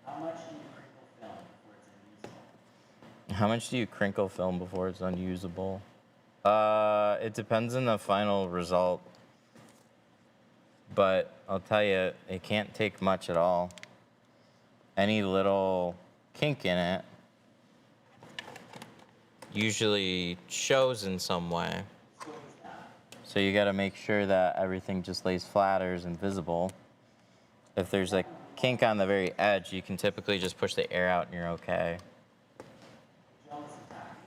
How much do you crinkle film before it's unusable? How much do you crinkle film before it's unusable? It depends on the final result. But I'll tell you, it can't take much at all. Any little kink in it usually shows in some way. So is that. So you gotta make sure that everything just lays flat or is invisible. If there's a kink on the very edge, you can typically just push the air out and you're okay. Gel is attack.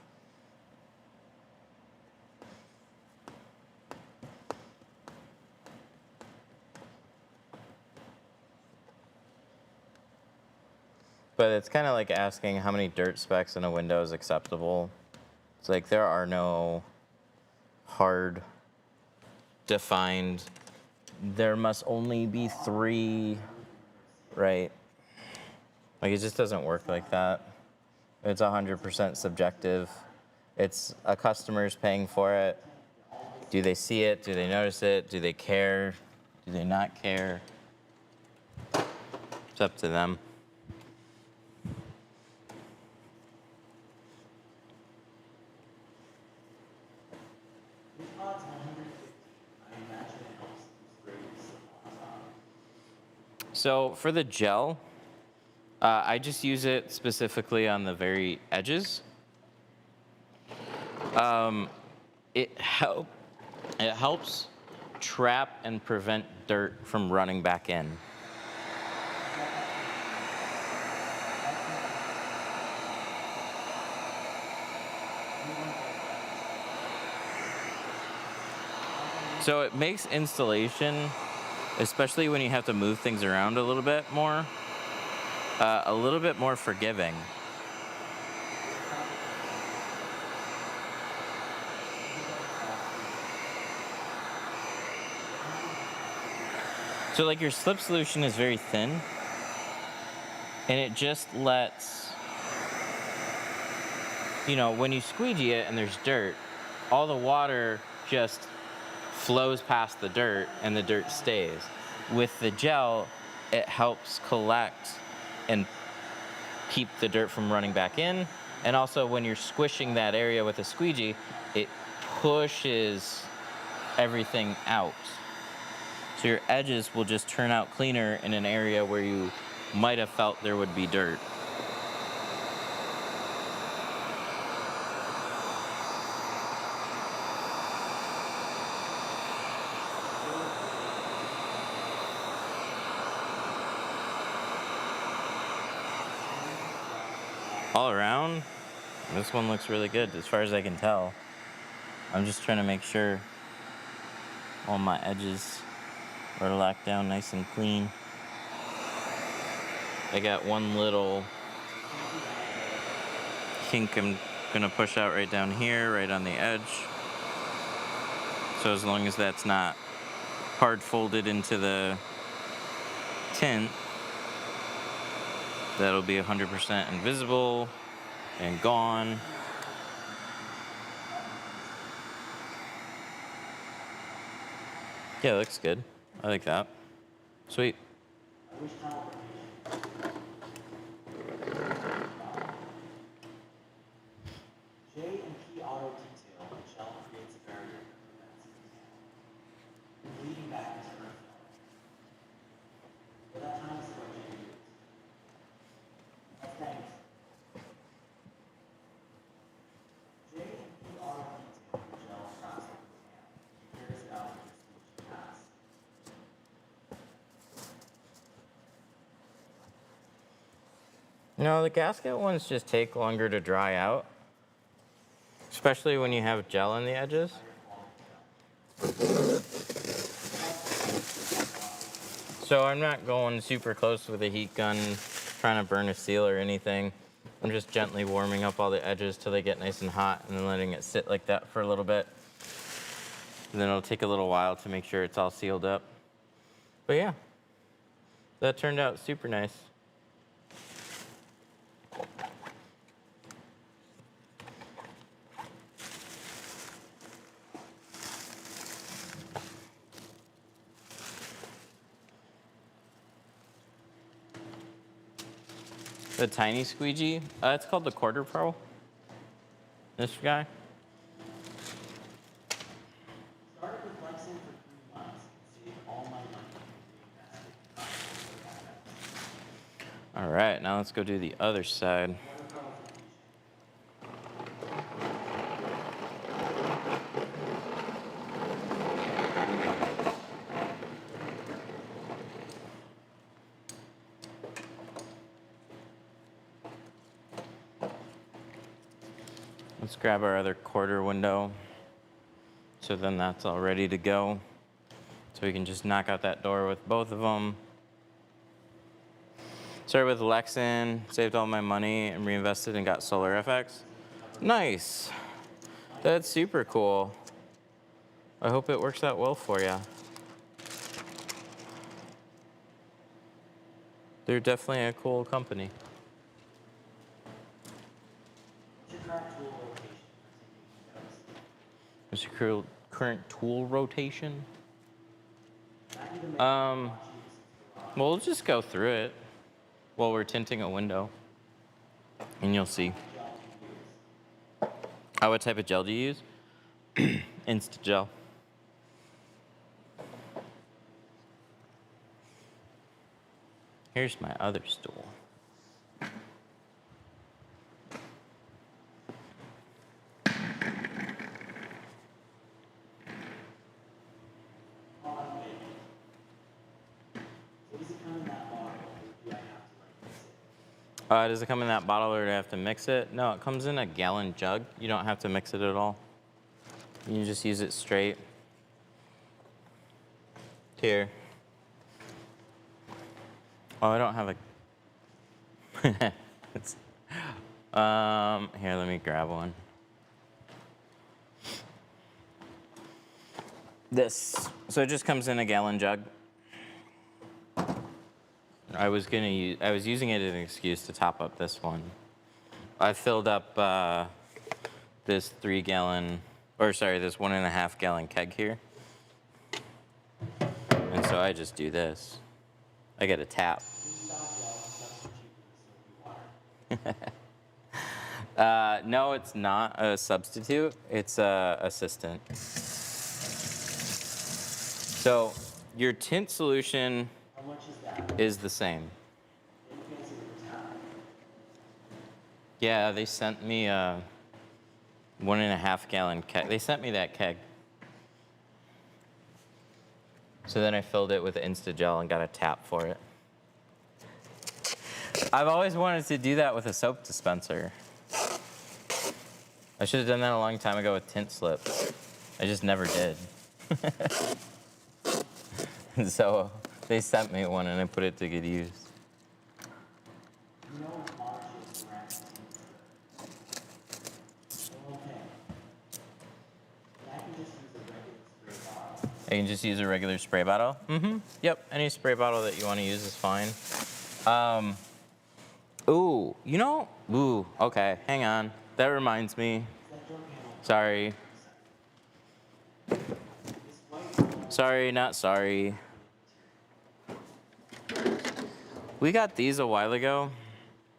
But it's kind of like asking how many dirt specks in a window is acceptable. It's like there are no hard defined, there must only be 3, right? Like it just doesn't work like that. It's 100% subjective. It's a customer's paying for it. Do they see it? Do they notice it? Do they care? Do they not care? It's up to them. This pod's 150. I imagine it helps boost rates on top. So for the gel, I just use it specifically on the very edges. It helps trap and prevent dirt from running back in. So it makes installation, especially when you have to move things around a little bit more forgiving. So like your slip solution is very thin, and it just lets, you know, when you squeegee it and there's dirt, all the water just flows past the dirt and the dirt stays. With the gel, it helps collect and keep the dirt from running back in. And also when you're squishing that area with a squeegee, it pushes everything out. So your edges will just turn out cleaner in an area where you might have felt there would be dirt. All around, this one looks really good as far as I can tell. I'm just trying to make sure all my edges are locked down nice and clean. I got one little kink I'm Gonna push out right down here, right on the edge. So as long as that's not hard folded into the tint, that'll be 100% invisible and gone. Yeah, looks good. I like that. Sweet. J and P auto detail, the gel creates a barrier that prevents bleeding back into earth. But that time is what J used. That's thanks. J and P auto detail, the gel traps like the can. He carries it out with his Squeegee pass. No, the gasket ones just take longer to dry out, especially when you have gel on the edges. So I'm not going super close with a heat gun, trying to burn a seal or anything. I'm just gently warming up all the edges till they get nice and hot and then letting it sit like that for a little bit. And then it'll take a little while to make sure it's all sealed up. But yeah, that turned out super nice. The tiny squeegee, it's called the quarter pro. This guy. Started with Lexington for 3 months and saved all my money. All right, now let's go do the other side. Let's grab our other quarter window. So then that's all ready to go. So we can just knock out that door with both of them. Started with Lexan, saved all my money and reinvested and got solar FX. Nice. That's super cool. I hope it works out well for you. They're definitely a cool company. What's your current tool rotation? Well, we'll just go through it while we're tinting a window, and you'll see. What type of gel do you use? Insta gel. Here's my other stool. Does it come in that bottle or do I have to mix it? No, it comes in a gallon jug. You don't have to mix it at all. You just use it straight. Here. Oh, I don't have a... Here, let me grab one. This. So it just comes in a gallon jug. I was using it as an excuse to top up this one. I filled up this 1.5 gallon keg here. And so I just do this. I get a tap. No, it's not a substitute. It's a assistant. So your tint solution is the same. Yeah, they sent me a 1.5 gallon keg. They sent me that keg. So then I filled it with Insta-Gel and got a tap for it. I've always wanted to do that with a soap dispenser. I should have done that a long time ago with tint slips. I just never did. And so they sent me one and I put it to good use. You can just use a regular spray bottle. Yep, any spray bottle that you want to use is fine. Ooh, you know, okay, hang on. That reminds me. Sorry. Sorry, not sorry. We got these a while ago.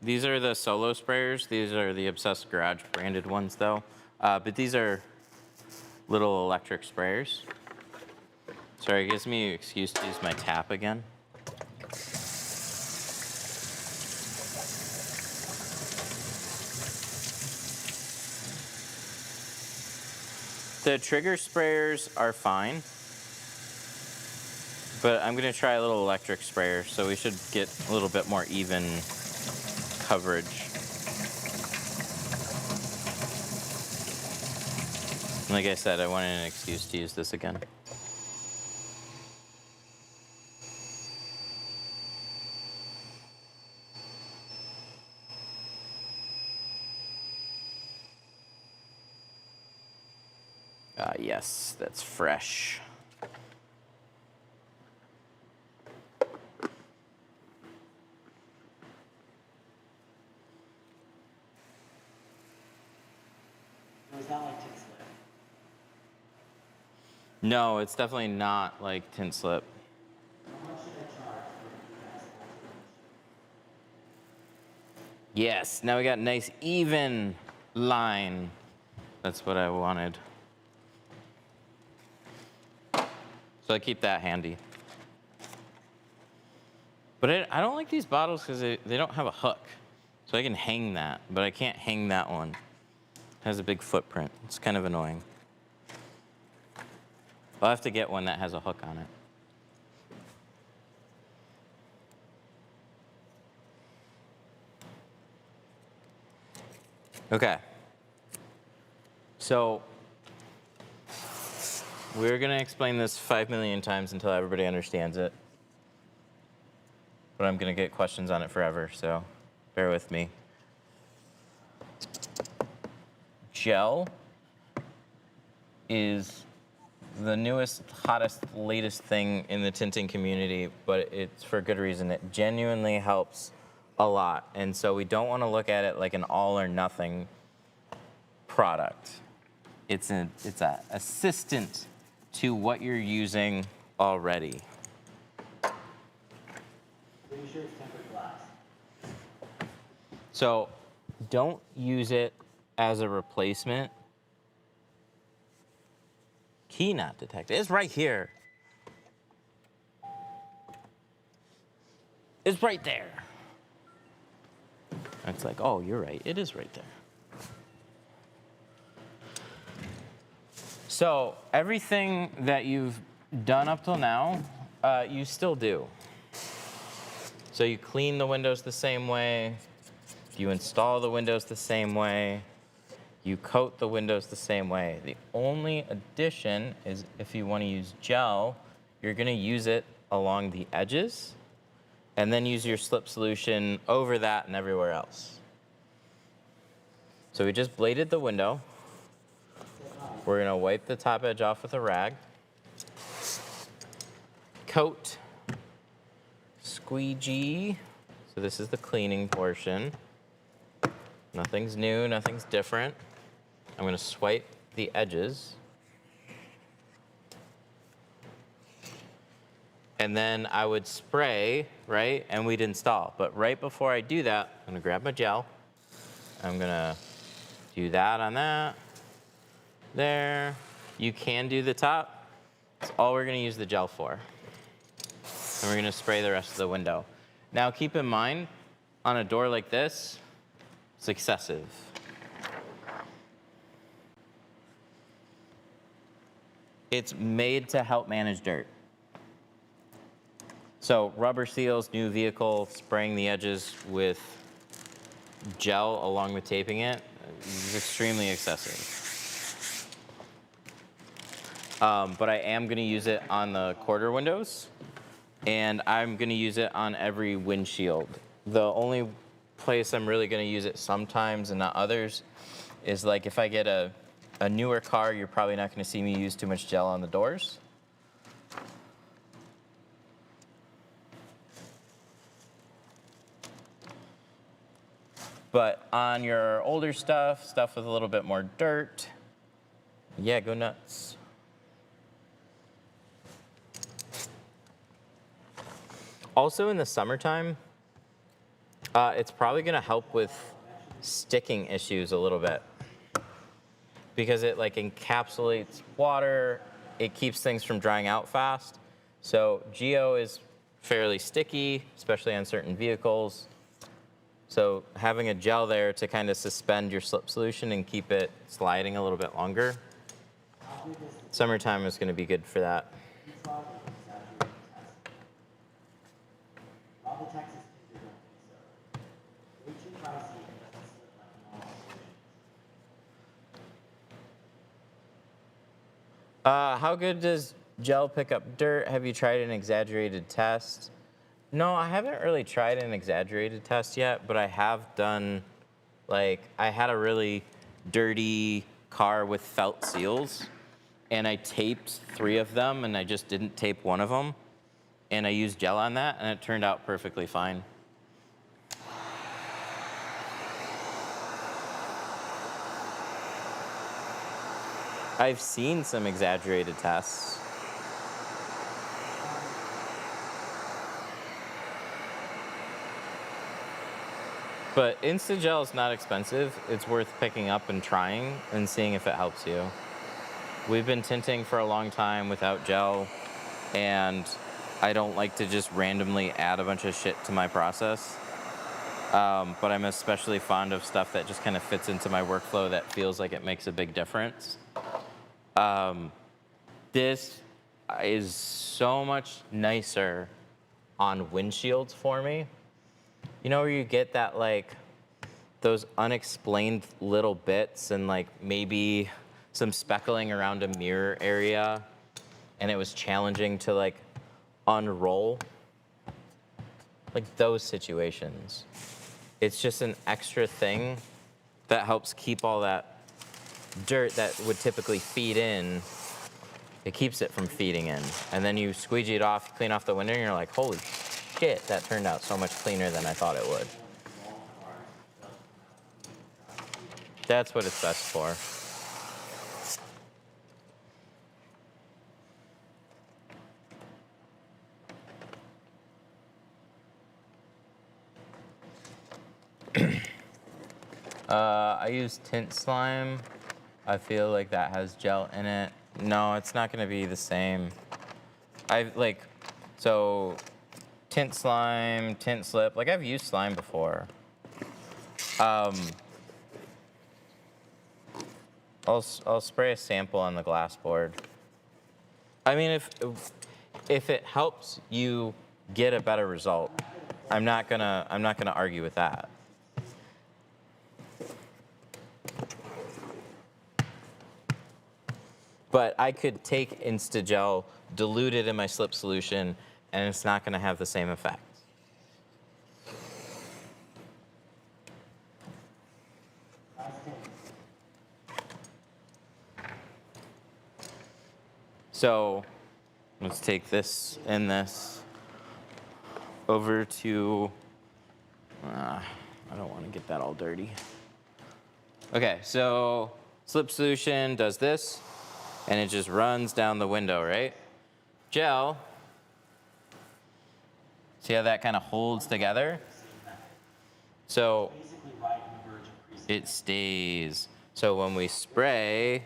These are the solo sprayers. These are the Obsessed Garage branded ones though. But these are little electric sprayers. Sorry, it gives me an excuse to use my tap again. The trigger sprayers are fine, but I'm gonna try a little electric sprayer, so we should get a little bit more even coverage. Like I said, I wanted an excuse to use this again. Yes, that's fresh. Is that like Tint slip? No, it's definitely not like Tint slip. How much should I charge for you guys? Yes, now we got a nice even line. That's what I wanted. So I keep that handy. But I don't like these bottles because they don't have a hook. So I can hang that, but I can't hang that one. It has a big footprint. It's kind of annoying. I'll have to get one that has a hook on it. Okay. So we're going to explain this 5 million times until everybody understands it. But I'm going to get questions on it forever, so bear with me. Gel is the newest, hottest, latest thing in the tinting community, but it's for good reason. It genuinely helps a lot. And so we don't want to look at it like an all or nothing product. It's an assistant to what you're using already. Are you sure it's tempered glass? So don't use it as a replacement. Key not detected. It's right here. It's right there. It's like, oh, you're right. It is right there. So everything that you've done up till now, you still do. So you clean the windows the same way. You install the windows the same way. You coat the windows the same way. The only addition is if you want to use gel, you're going to use it along the edges and then use your slip solution over that and everywhere else. So we just bladed the window. We're going to wipe the top edge off with a rag. Coat. Squeegee. So this is the cleaning portion. Nothing's new, nothing's different. I'm going to swipe the edges. And then I would spray, right? And we'd install. But right before I do that, I'm going to grab my gel. I'm going to do that on that. There. You can do the top. That's all we're going to use the gel for. And we're going to spray the rest of the window. Now keep in mind, on a door like this, it's excessive. It's made to help manage dirt. So rubber seals, new vehicle, spraying the edges with gel along with taping it is extremely excessive. But I am going to use it on the quarter windows, and I'm going to use it on every windshield. The only place I'm really going to use it sometimes and not others is like if I get a newer car, you're probably not going to see me use too much gel on the doors. But on your older stuff, stuff with a little bit more dirt, yeah, go nuts. Also in the summertime, it's probably gonna help with sticking issues a little bit because it like encapsulates water, it keeps things from drying out fast. So Geo is fairly sticky, especially on certain vehicles. So having a gel there to kind of suspend your slip solution and keep it sliding a little bit longer. Summertime is gonna be good for that. How good does gel pick up dirt? Have you tried an exaggerated test? No, I haven't really tried an exaggerated test yet, but I have done, like, I had a really dirty car with felt seals, and I taped 3 of them, and I just didn't tape one of them, and I used gel on that, and it turned out perfectly fine. I've seen some exaggerated tests. But Instagel is not expensive. It's worth picking up and trying and seeing if it helps you. We've been tinting for a long time without gel, and I don't like to just randomly add a bunch of shit to my process. But I'm especially fond of stuff that just kind of fits into my workflow that feels like it makes a big difference. This is so much nicer on windshields for me. You know where you get that, like, those unexplained little bits and like maybe some speckling around a mirror area, and it was challenging to like unroll? Like those situations. It's just an extra thing that helps keep all that dirt that would typically feed in. It keeps it from feeding in. And then you squeegee it off, clean off the window, and you're like, holy shit, that turned out so much cleaner than I thought it would. That's what it's best for. I use Tint slime. I feel like that has gel in it. No, it's not gonna be the same. So Tint slime, Tint slip, like I've used slime before. I'll spray a sample on the glass board. I mean, if it helps you get a better result, I'm not gonna argue with that. But I could take Instagel, dilute it in my slip solution, and it's not gonna have the same effect. So let's take this and this over to, I don't want to get that all dirty. Okay, so slip solution does this, and it just runs down the window, right? Gel, see how that kind of holds together? So it stays. So when we spray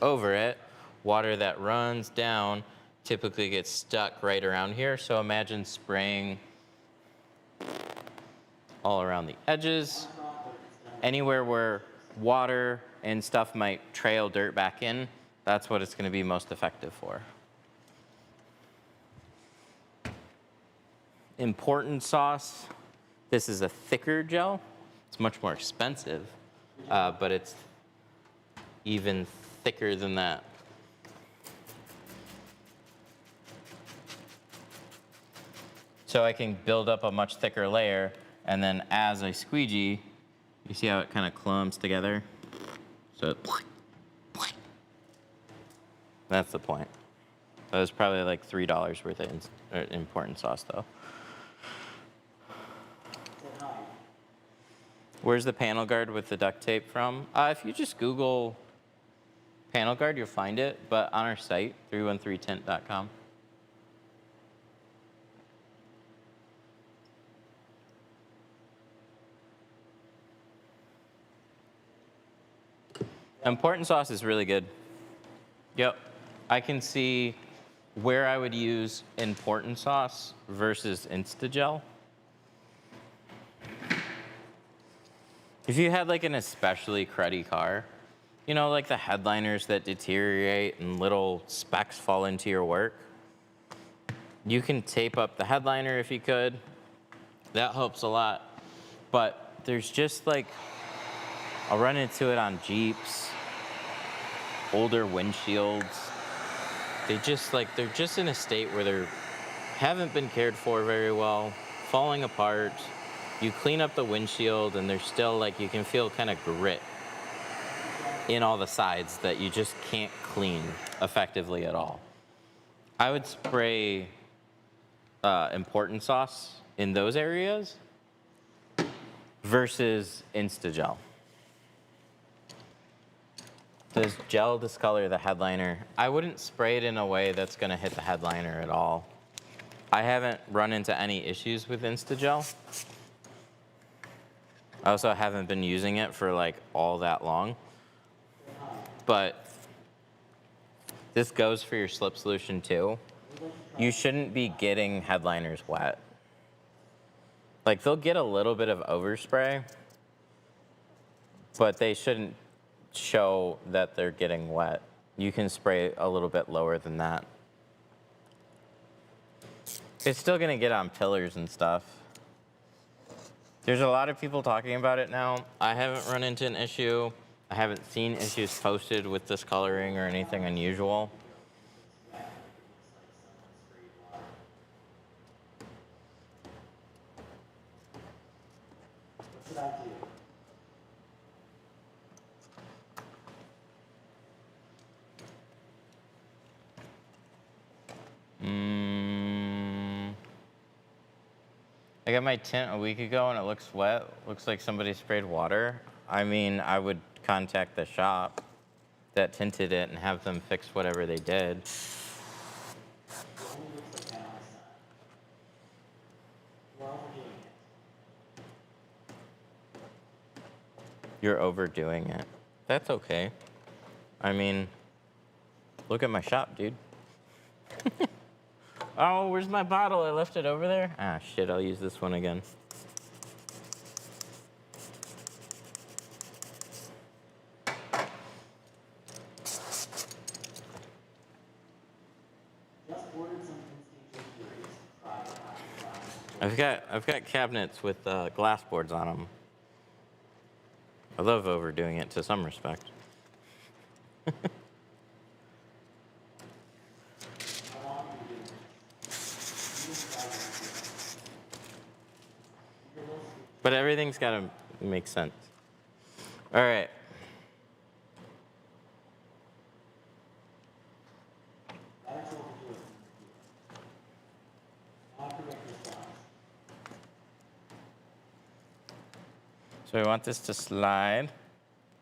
over it, water that runs down typically gets stuck right around here. So imagine spraying all around the edges. Anywhere where water and stuff might trail dirt back in, that's what it's going to be most effective for. Important sauce. This is a thicker gel. It's much more expensive, but it's even thicker than that. So I can build up a much thicker layer, and then as I squeegee, you see how it kind of clumps together? So that's the point. That was probably like $3 worth of important sauce, though. Where's the panel guard with the duct tape from? If you just Google panel guard, you'll find it, but on our site, 313tint.com. Important sauce is really good. Yep. I can see where I would use important sauce versus Instagel. If you had like an especially cruddy car, you know, like the headliners that deteriorate and little specks fall into your work, you can tape up the headliner if you could. That helps a lot. But there's just like, I'll run into it on Jeeps, older windshields. They're just in a state where they haven't been cared for very well, falling apart. You clean up the windshield and there's still like, you can feel kind of grit in all the sides that you just can't clean effectively at all. I would spray important sauce in those areas versus Instagel. Does gel discolor the headliner? I wouldn't spray it in a way that's gonna hit the headliner at all. I haven't run into any issues with Instagel. I also haven't been using it for like all that long. But this goes for your slip solution too. You shouldn't be getting headliners wet. Like they'll get a little bit of overspray, but they shouldn't show that they're getting wet. You can spray a little bit lower than that. It's still gonna get on pillars and stuff. There's a lot of people talking about it now. I haven't run into an issue. I haven't seen issues posted with discoloring or anything unusual. What should I do? I got my tint a week ago and it looks wet. Looks like somebody sprayed water. I mean, I would contact the shop that tinted it and have them fix whatever they did. It only looks like that on the side. We're overdoing it. You're overdoing it. That's okay. I mean, look at my shop, dude. Oh, where's my bottle? I left it over there. Ah, shit, I'll use this one again. Just ordered some instant curious to try I've got cabinets with glass boards on them. I love overdoing it to some respect. But everything's got to make sense. All right. That's overdoing it. Not correct response. So we want this to slide.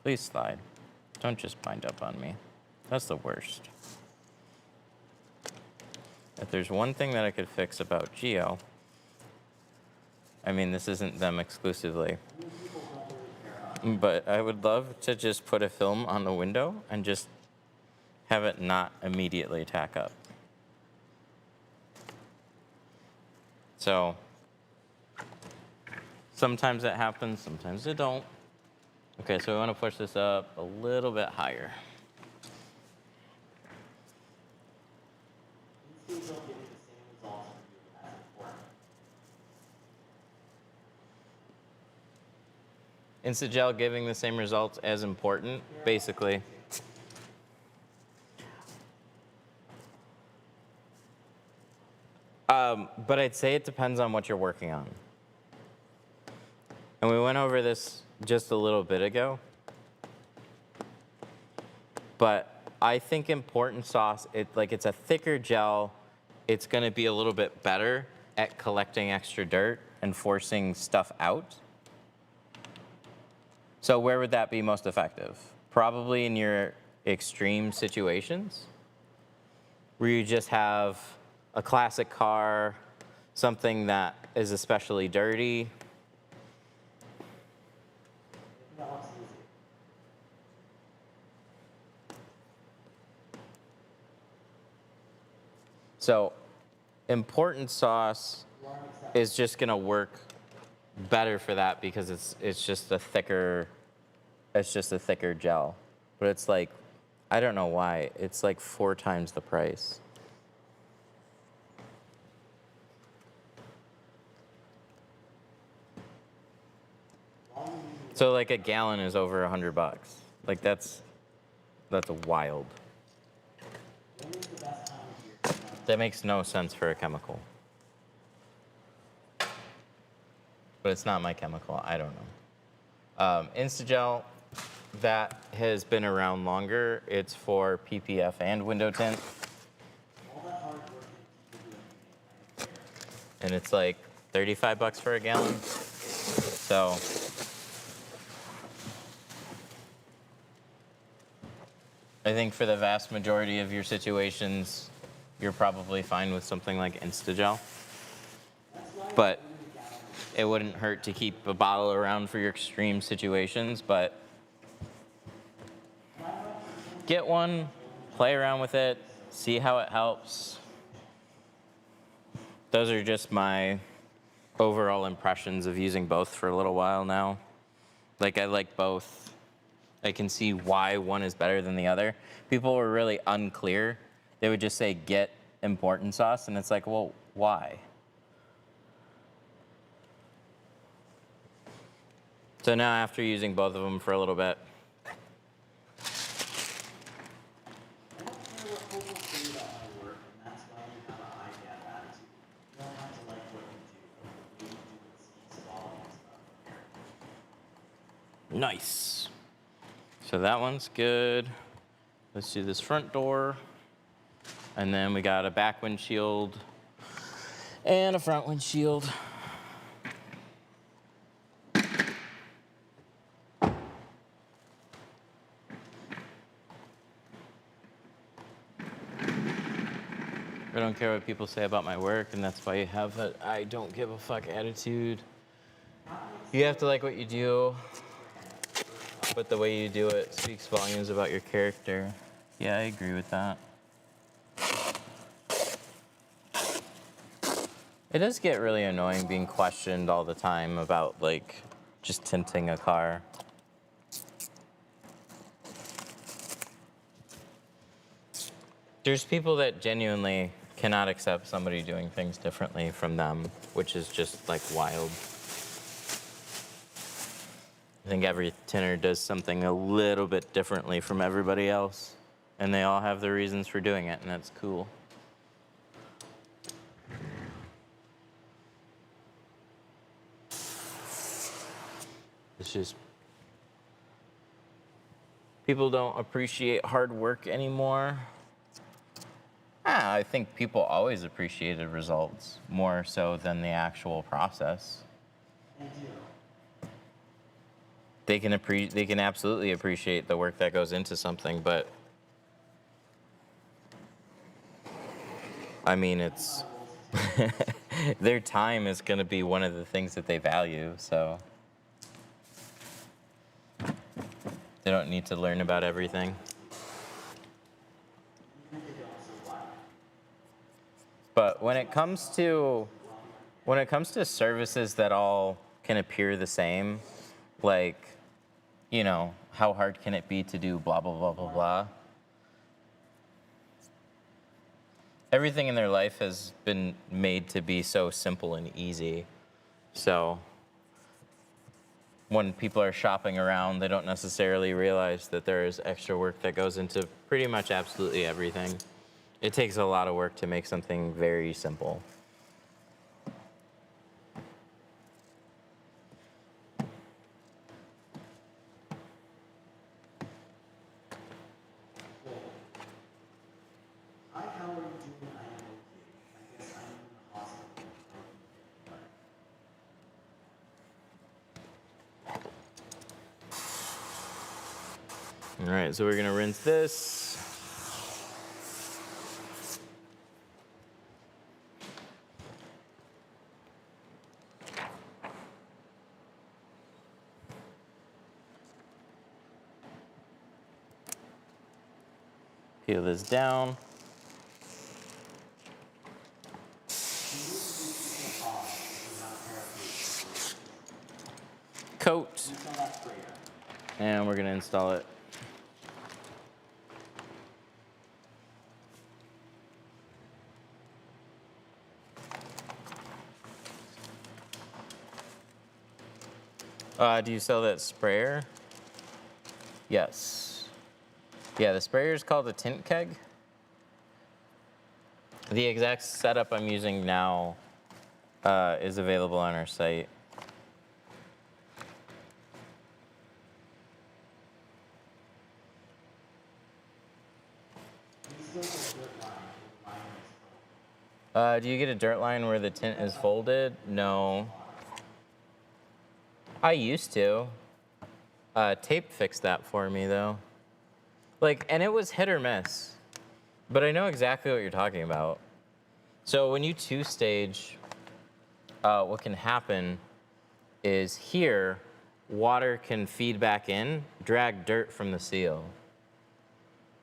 Please slide. Don't just bind up on me. That's the worst. If there's one thing that I could fix about Geo, I mean, this isn't them exclusively, but I would love to just put a film on the window and just have it not immediately tack up. So sometimes it happens, sometimes it don't. Okay, so we want to push this up a little bit higher. These don't give you the same results for you as important. Instagel giving the same results as important, basically. But I'd say it depends on what you're working on. And we went over this just a little bit ago. But I think important sauce, it's a thicker gel. It's going to be a little bit better at collecting extra dirt and forcing stuff out. So where would that be most effective? Probably in your extreme situations where you just have a classic car, something that is especially dirty. That looks easy. So important sauce is just gonna work better for that because it's just a thicker gel. But it's like, I don't know why, it's like 4 times the price. So like a gallon is over $100. Like that's wild. When is the best time of year? That makes no sense for a chemical. But it's not my chemical, I don't know. Instagel, that has been around longer. It's for PPF and window tint. All that hard work and people doing anything. And it's like $35 for a gallon. So I think for the vast majority of your situations, you're probably fine with something like Instagel. But it wouldn't hurt to keep a bottle around for your extreme situations, but get one, play around with it, see how it helps. Those are just my overall impressions of using both for a little while now. Like, I like both. I can see why one is better than the other. People were really unclear. They would just say, get important sauce, and it's like, well, why? So now after using both of them for a little bit, I don't care what people say about my work, and that's why you have a high gap attitude. You don't have to like what you do, but the way you do it speaks volumes about your character. nice. So that one's good. Let's do this front door. And then we got a back windshield and a front windshield. I don't care what people say about my work, and that's why you have that I don't give a fuck attitude. You have to like what you do, but the way you do it speaks volumes about your character. Yeah, I agree with that. It does get really annoying being questioned all the time about, like, just tinting a car. There's people that genuinely cannot accept somebody doing things differently from them, which is just, like, wild. I think every tinter does something a little bit differently from everybody else, and they all have their reasons for doing it, and that's cool. It's just people don't appreciate hard work anymore. I think people always appreciated results more so than the actual process. They do. They can absolutely appreciate the work that goes into something, but I mean, it's their time is going to be one of the things that they value, so they don't need to learn about everything. But when it comes to services that all can appear the same, like, you know, how hard can it be to do blah, blah, blah, blah, blah. Everything in their life has been made to be so simple and easy. So when people are shopping around, they don't necessarily realize that there is extra work that goes into pretty much absolutely everything. It takes a lot of work to make something very simple. Hi, how are you doing? I am okay. I guess I'm in the hospital. All right, so we're gonna rinse this. Peel this down. Coat. And we're gonna install it. Do you sell that sprayer? Yes. Yeah, the sprayer is called a Tint keg. The exact setup I'm using now is available on our site. Do you get a dirt line where the tint is folded? No. I used to. Tape fixed that for me though. Like, and it was hit or miss. But I know exactly what you're talking about. So when you two-stage, what can happen is here, water can feed back in, drag dirt from the seal.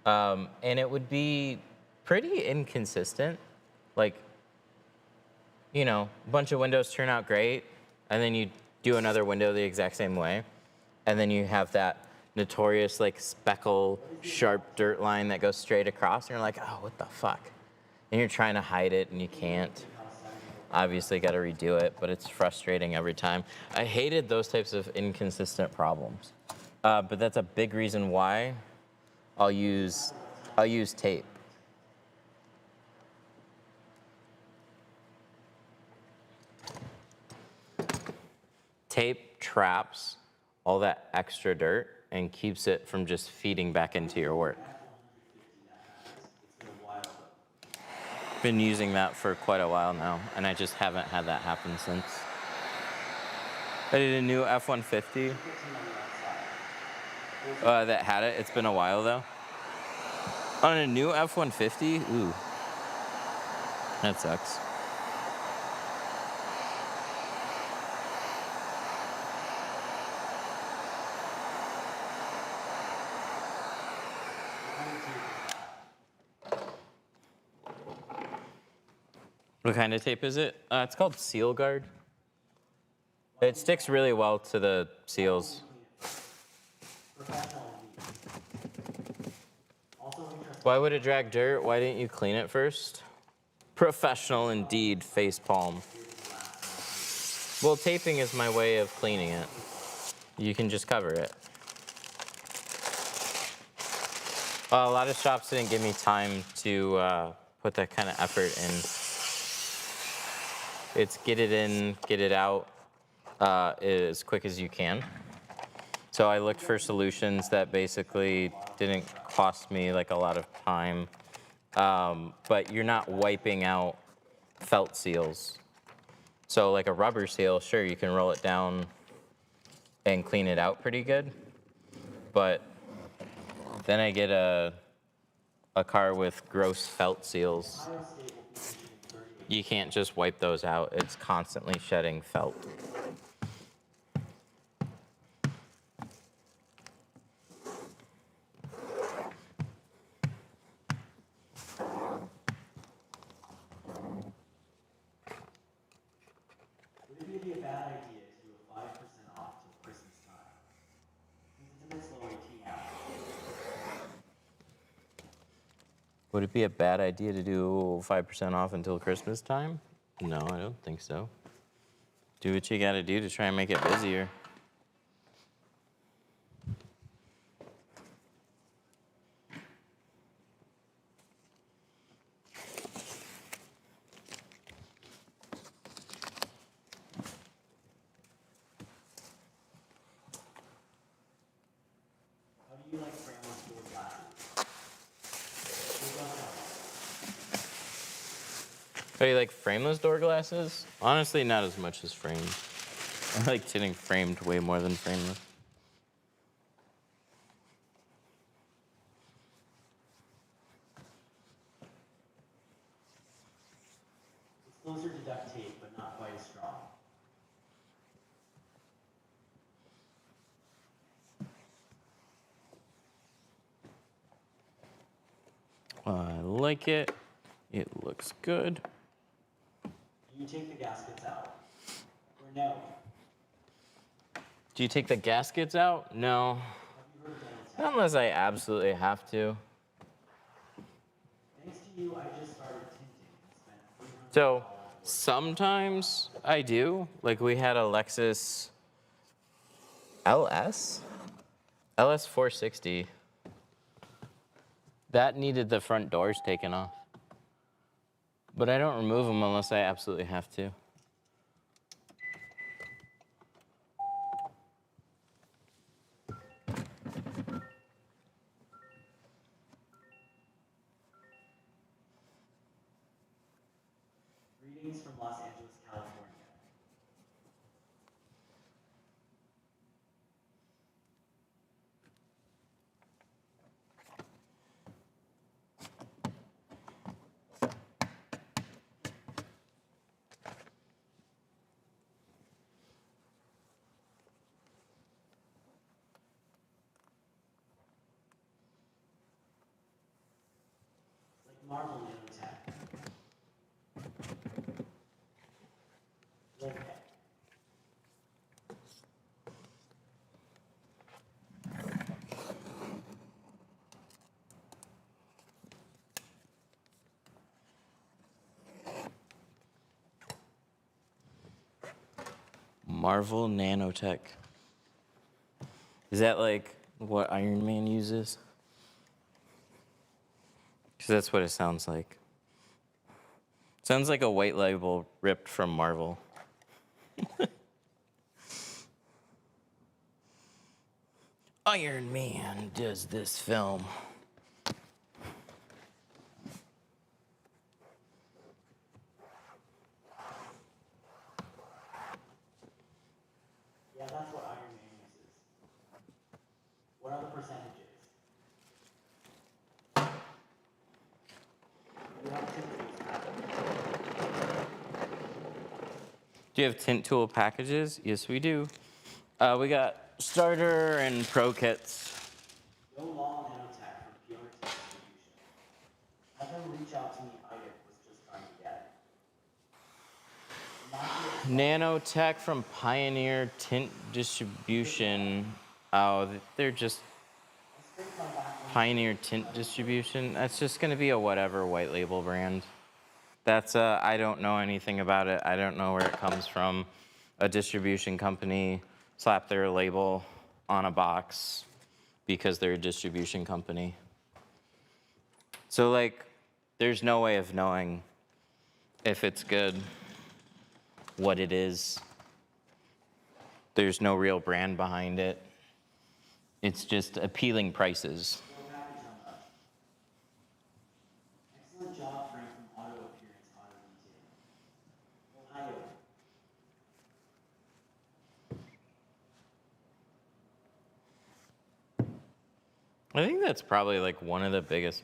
And it would be pretty inconsistent. Like, you know, a bunch of windows turn out great, and then you do another window the exact same way, and then you have that notorious like speckle, sharp dirt line that goes straight across, and you're like, oh, what the fuck? And you're trying to hide it, and you can't. Obviously, got to redo it, but it's frustrating every time. I hated those types of inconsistent problems, but that's a big reason why I'll use tape. Tape traps all that extra dirt and keeps it from just feeding back into your work. Been using that for quite a while now, and I just haven't had that happen since. I did a new F-150 that had it. It's been a while though. On a new F-150, ooh, that sucks. What kind of tape is it? It's called Seal Guard. It sticks really well to the seals. Why would it drag dirt? Why didn't you clean it first? Professional indeed, facepalm. Well, taping is my way of cleaning it. You can just cover it. A lot of shops didn't give me time to put that kind of effort in. It's get it in, get it out as quick as you can. So I looked for solutions that basically didn't cost me like a lot of time, but you're not wiping out felt seals. So like a rubber seal, sure, you can roll it down and clean it out pretty good, but then I get a car with gross felt seals. You can't just wipe those out. It's constantly shedding felt. Would it be a bad idea to do a 5% off till Christmas time? It's a bit slow 18 hours. Would it be a bad idea to do 5% off until Christmas time? No, I don't think so. Do what you gotta do to try and make it busier. How do you like frameless door glasses? Oh, you like frameless door glasses? Honestly, not as much as framed. I like tinting framed way more than frameless. closer to duct tape, but not quite as strong. I like it. It looks good. Do you take the gaskets out? Or no? Do you take the gaskets out? No. Have you heard of dental Not tech? unless I absolutely have to. Thanks to you, I just started tinting and spent $300 So worth of sometimes I do. Like we had a Lexus LS 460. That needed the front doors taken off. But I don't remove them unless I absolutely have to. Greetings from Los Angeles, California. Like Marvel nanotech. Okay. Marvel Nanotech. Is that like what Iron Man uses? Because that's what it sounds like. Sounds like a white label ripped from Marvel. Iron Man does this film. Yeah, that's what Iron Man uses. What are the percentages? You have tint tools. Do you have tint tool packages? Yes, we do. We got starter and pro kits. No law nanotech from PR tint distribution. Have them reach out to me. Ida was just trying to get it. Nanotech from Pioneer Tint Distribution. Oh, they're just I scraped my back. Pioneer Tint Distribution. That's just going to be a whatever white label brand. That's I don't know anything about it. I don't know where it comes from. A distribution company slapped their label on a box because they're a distribution company. So like, there's no way of knowing if it's good, what it is. There's no real brand behind it. It's just appealing prices. No package on that. Excellent job, Frank from Auto Appearance Auto Detailing. Ohio. I think that's probably like one of the biggest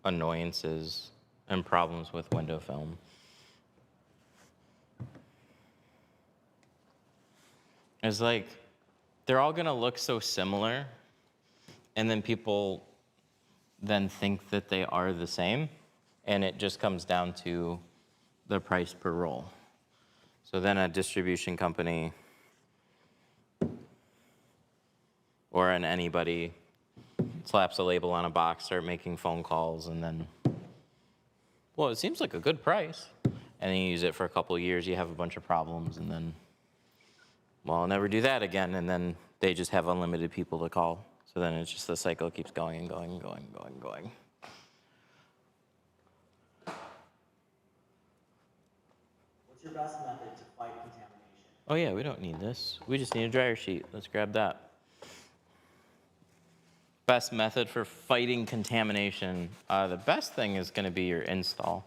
annoyances and problems with window film. Is like, they're all gonna look so similar, and then people then think that they are the same, and it just comes down to the price per roll. So then a distribution company or an anybody slaps a label on a box, start making phone calls, and then, well, it seems like a good price. And then you use it for a couple of years, you have a bunch of problems, and then, well, I'll never do that again, and then they just have unlimited people to call. So then it's just the cycle keeps going and going and going and going and going. What's your best method to fight contamination? Oh yeah, we don't need this. We just need a dryer sheet. Let's grab that. Best method for fighting contamination. The best thing is gonna be your install.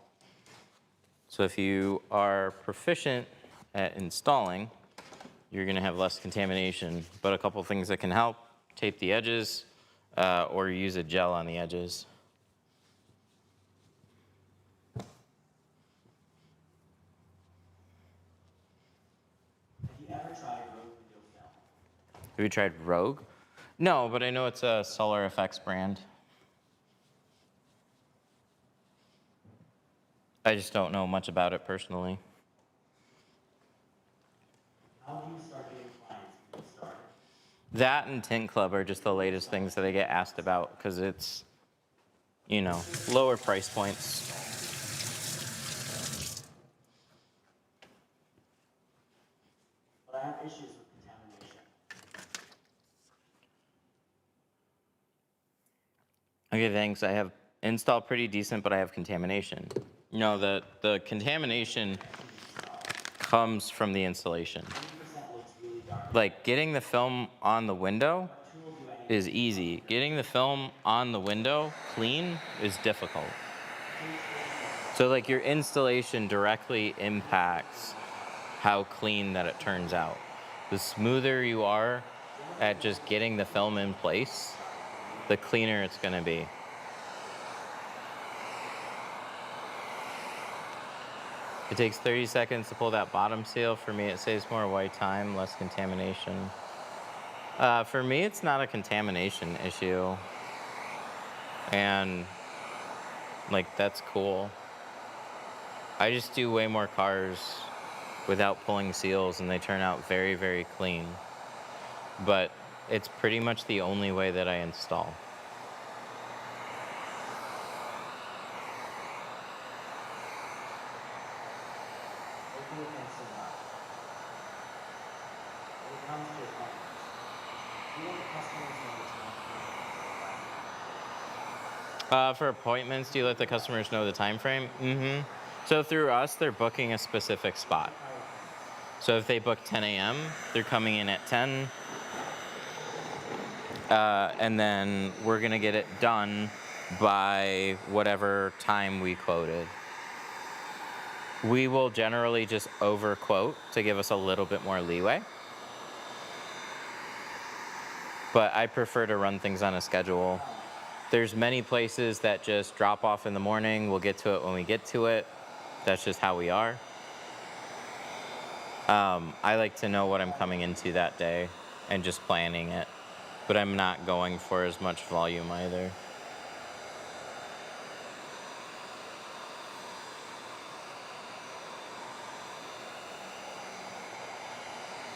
So if you are proficient at installing, you're gonna have less contamination. But a couple things that can help: tape the edges or use a gel on the edges. Have you tried Rogue? No, but I know it's a Solar Effects brand. I just don't know much about it personally. How do you start getting clients when you start? That and Tint Club are just the latest things that I get asked about because it's, you know, lower price points. But I have issues with contamination. Okay, thanks. I have install pretty decent, but I have contamination. No, the contamination comes from the installation. 20% looks really dark. Like getting the film on the window What tool do I need? is easy. Getting the film on the window clean is difficult. So like your installation directly impacts how clean that it turns out. The smoother you are at just getting the film in place, the cleaner it's gonna be. It takes 30 seconds to pull that bottom seal. For me, it saves more white time, less contamination. For me, it's not a contamination issue. And like, that's cool. I just do way more cars without pulling seals and they turn out very, very clean. But it's pretty much the only way that I install. What do you think so much? When it comes to appointments, do you want the customers know the time frame? For appointments, do you let the customers know the time frame? Mm-hmm. So through us, they're booking a specific spot. So if they book 10 a.m., they're coming in at 10. And then we're going to get it done by whatever time we quoted. We will generally just overquote to give us a little bit more leeway. But I prefer to run things on a schedule. There's many places that just drop off in the morning. We'll get to it when we get to it. That's just how we are. I like to know what I'm coming into that day and just planning it. But I'm not going for as much volume either.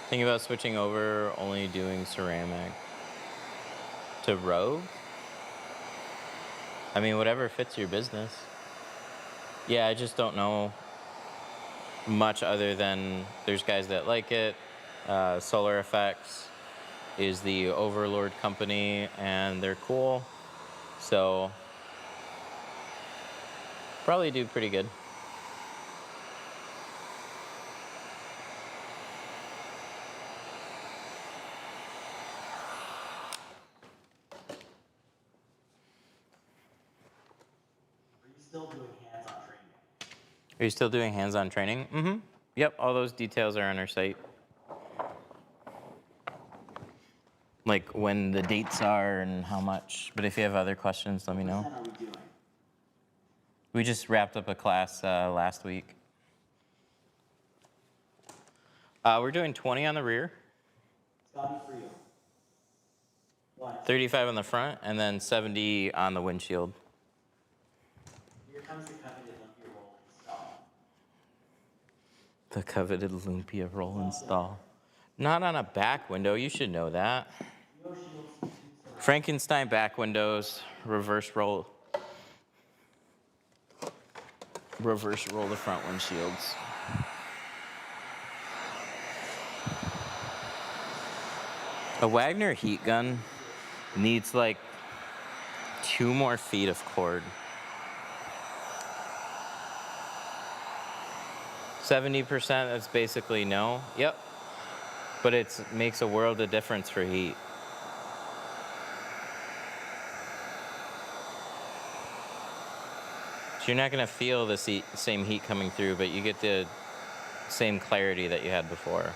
Think about switching over, only doing ceramic. To Rogue? I mean, whatever fits your business. Yeah, I just don't know much other than there's guys that like it. Solar Effects is the overlord company and they're cool. So probably do pretty good. Are you still doing hands-on training? Are you still doing hands-on training? Mm-hmm. Yep, all those details are on our site. Like when the dates are and how much. But if you have other questions, let me know. What percent are we doing? We just wrapped up a class last week. We're doing 20 on the rear, Scotty for you. What? 35 on the front, and then 70 on the windshield. Here comes the coveted lumpy roll install. The coveted Lumpia roll install. Not on a back window, you should know that. GEOSHIELD Frankenstein back windows, reverse roll the front windshields. A Wagner heat gun needs like 2 more feet of cord. 70%, that's basically no. Yep. But it makes a world of difference for heat. So you're not going to feel the same heat coming through, but you get the same clarity that you had before.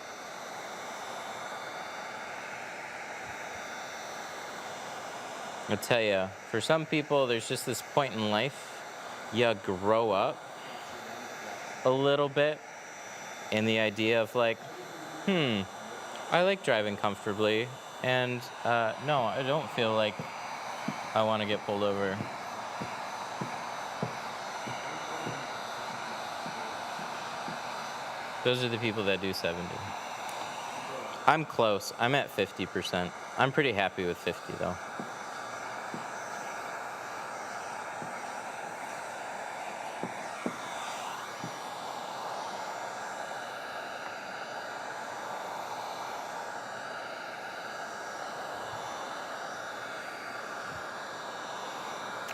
I'll tell you, for some people, there's just this point in life, you grow up a little bit in the idea of like, I like driving comfortably. And no, I don't feel like I want to get pulled over. Those are the people that do 70. I'm close. I'm at 50%. I'm pretty happy with 50 though.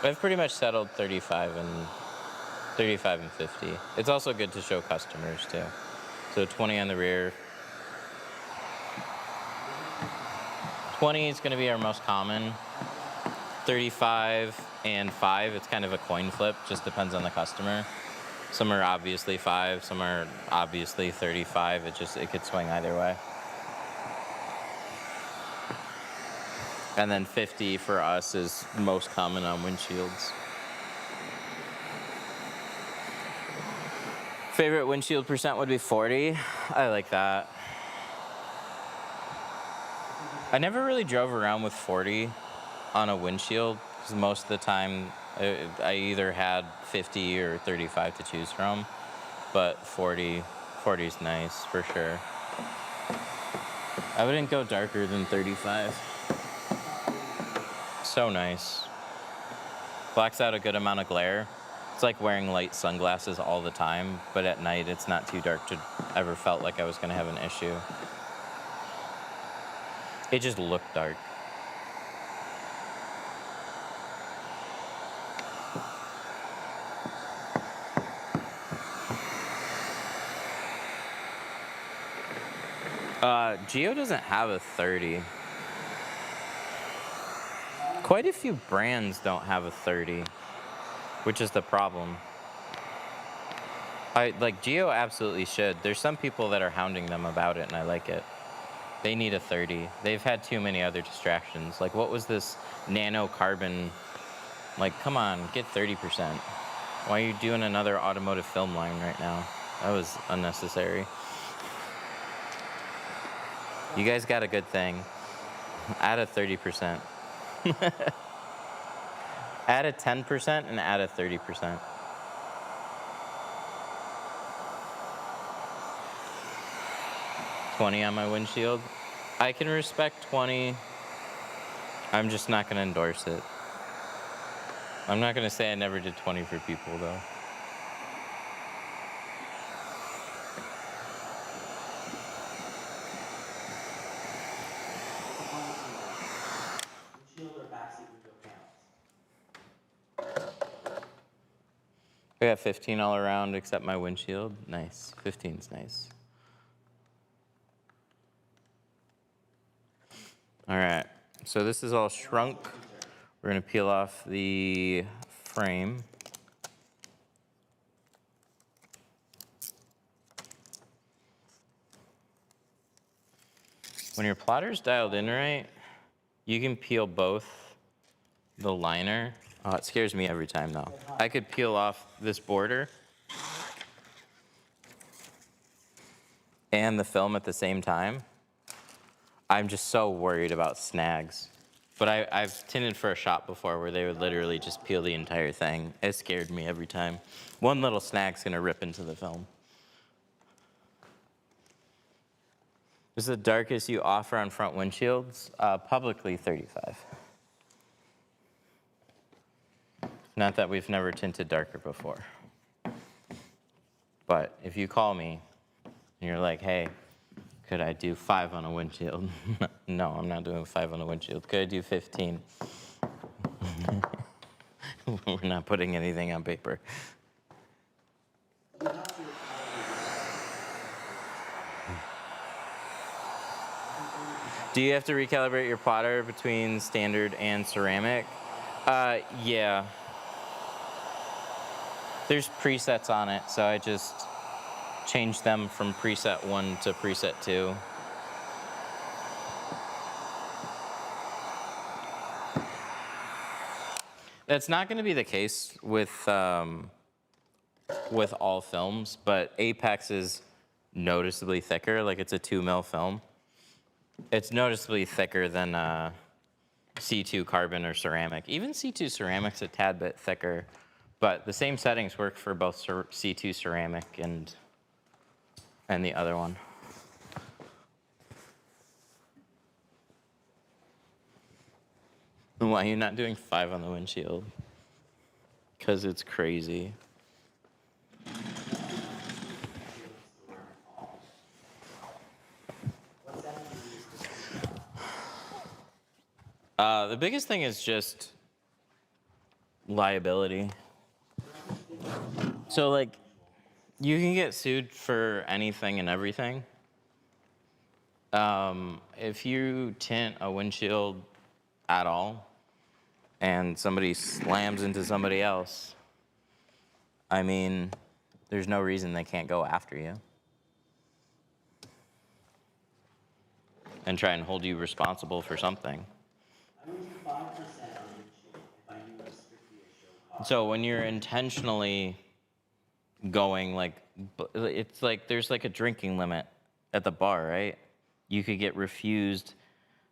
I've pretty much settled 35 and 50. It's also good to show customers too. So 20 on the rear. 20 is going to be our most common. 35 and 5, it's kind of a coin flip, just depends on the customer. Some are obviously 5, some are obviously 35. It could swing either way. And then 50 for us is most common on windshields. Favorite windshield percent would be 40. I like that. I never really drove around with 40 on a windshield because most of the time I either had 50 or 35 to choose from, but 40 is nice for sure. I wouldn't go darker than 35. So nice. Blocks out a good amount of glare. It's like wearing light sunglasses all the time, but at night it's not too dark to ever felt like I was gonna have an issue. It just looked dark. Geo doesn't have a 30. Quite a few brands don't have a 30, which is the problem. Geo absolutely should. There's some people that are hounding them about it, and I like it. They need a 30. They've had too many other distractions. Like, what was this nano carbon? Like, come on, get 30%. Why are you doing another automotive film line right now? That was unnecessary. You guys got a good thing. Add a 30%. Add a 10% and add a 30%. $20 on my windshield. I can respect 20. I'm just not going to endorse it. I'm not going to say I never did 20 for people, though. Windshield or backseat window panels? I got 15 all around except my windshield. Nice. 15's nice. All right. So this is all shrunk. We're going to peel off the frame. When your plotter's dialed in right, you can peel both the liner. Oh, it scares me every time though. I could peel off this border and the film at the same time. I'm just so worried about snags. But I've tinted for a shop before where they would literally just peel the entire thing. It scared me every time. One little snag's gonna rip into the film. This is the darkest you offer on front windshields. Publicly 35. Not that we've never tinted darker before. But if you call me and you're like, hey, could I do 5 on a windshield? No, I'm not doing 5 on a windshield. Could I do 15? We're not putting anything on paper. Do you have to recalibrate your plotter between standard and ceramic? Yeah. There's presets on it, so I just change them from preset 1 to preset 2. That's not going to be the case with all films, but Apex is noticeably thicker, like it's a 2 mil film. It's noticeably thicker than C2 carbon or ceramic. Even C2 ceramic's a tad bit thicker, but the same settings work for both C2 ceramic and the other one. Why are you not doing 5 on the windshield? Because it's crazy. The biggest thing is just liability. So, like, you can get sued for anything and everything. If you tint a windshield at all and somebody slams into somebody else, I mean, there's no reason they can't go after you and try and hold you responsible for something. I would do 5% on the windshield if I knew it was strictly a show cause. So when you're intentionally going, like, it's like there's like a drinking limit at the bar, right? You could get refused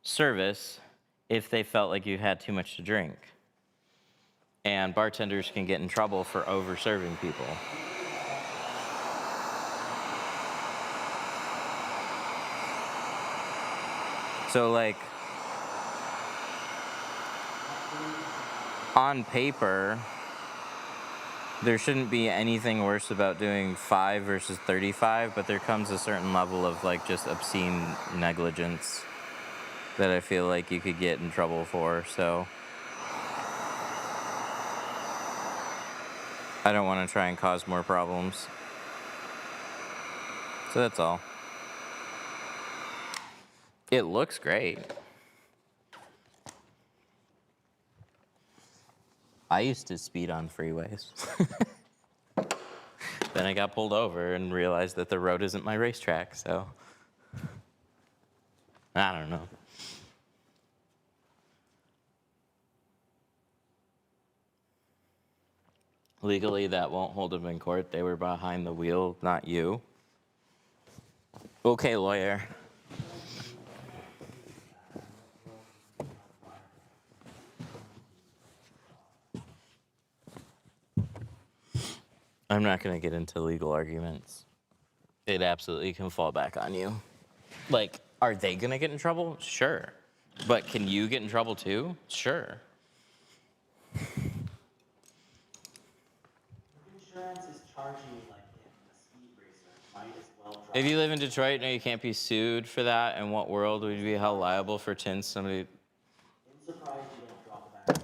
service if they felt like you had too much to drink. And bartenders can get in trouble for over serving people. So, like, on paper, there shouldn't be anything worse about doing 5 versus 35, but there comes a certain level of, like, just obscene negligence that I feel like you could get in trouble for, so I don't want to try and cause more problems. So that's all. It looks great. I used to speed on freeways. Then I got pulled over and realized that the road isn't my racetrack, so I don't know. Legally, that won't hold them in court. They were behind the wheel, not you. Okay, lawyer. I'm not going to get into legal arguments. It absolutely can fall back on you. Like, are they going to get in trouble? Sure. But can you get in trouble too? Sure. Insurance is charging you like a speed racer. Might as well drive. If you live in Detroit, no, you can't be sued for that. In what world would you be held liable for tints? Somebody. I'm surprised you don't drop the back.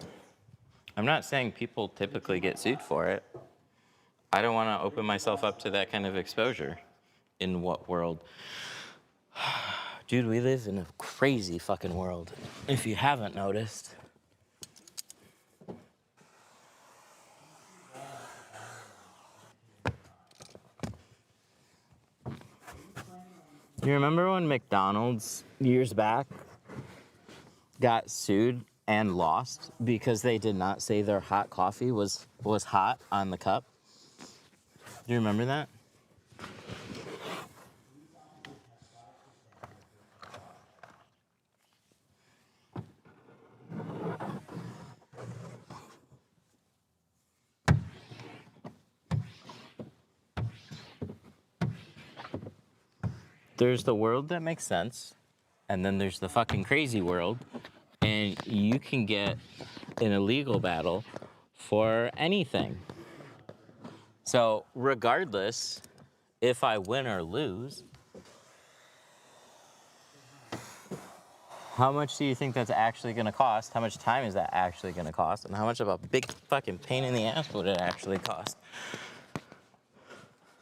I'm not saying people typically get sued for it. I don't want to open myself up to that kind of exposure. In what world? Dude, we live in a crazy fucking world, if you haven't noticed. You remember when McDonald's years back got sued and lost because they did not say their hot coffee was hot on the cup? Do you remember that? There's the world that makes sense, and then there's the fucking crazy world, and you can get in a legal battle for anything. So regardless, if I win or lose, how much do you think that's actually going to cost? How much time is that actually going to cost? And how much of a big fucking pain in the ass would it actually cost?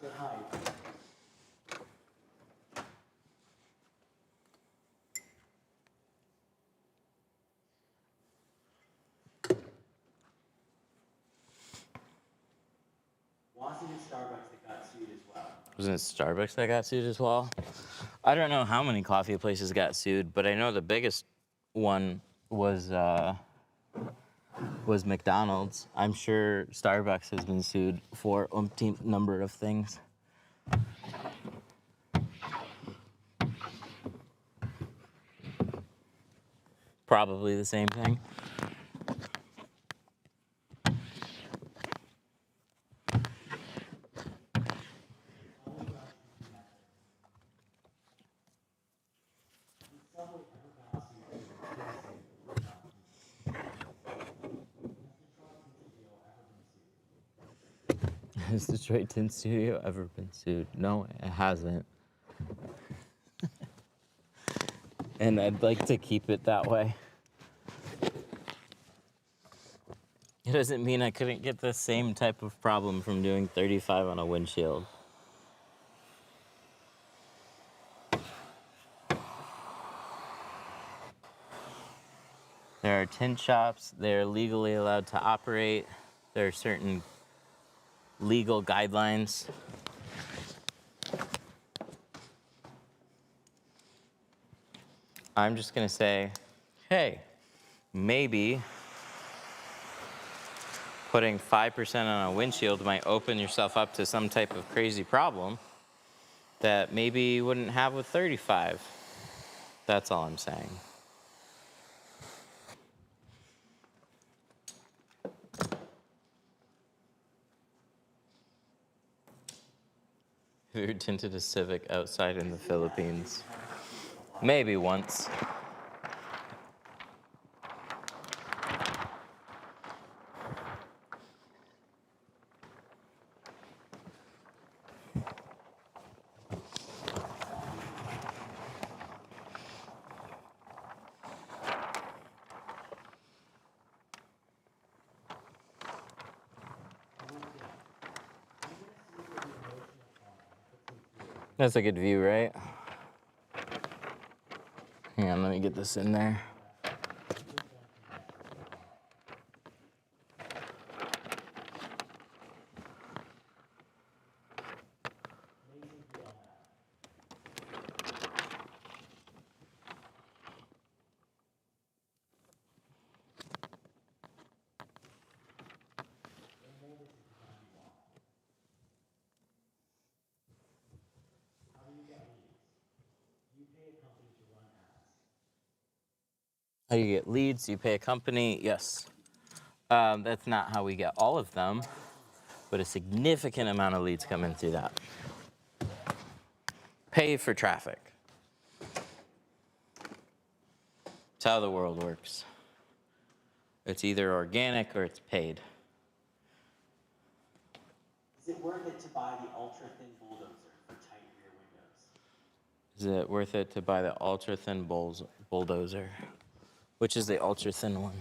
To hide. Washington Starbucks that got sued as well. Wasn't it Starbucks that got sued as well? I don't know how many coffee places got sued, but I know the biggest one was McDonald's. I'm sure Starbucks has been sued for umpteen number of things. probably the same thing. Has Detroit Tint Studio ever been sued? No, it hasn't. And I'd like to keep it that way. It doesn't mean I couldn't get the same type of problem from doing 35 on a windshield. There are tint shops. They're legally allowed to operate. There are certain legal guidelines. I'm just going to say, hey, maybe putting 5% on a windshield might open yourself up to some type of crazy problem that maybe you wouldn't have with 35. That's all I'm saying. Have you ever tinted a Civic outside in the Philippines? Maybe once. That's a good view, right? Hang on, let me get this in there. How do you get leads? You pay a company? Yes. That's not how we get all of them, but a significant amount of leads come in through that. Pay for traffic. It's how the world works. It's either organic or it's paid. Is it worth it to buy the ultra-thin bulldozer for tight rear windows? Is it worth it to buy the ultra-thin bulldozer? Which is the ultra-thin one?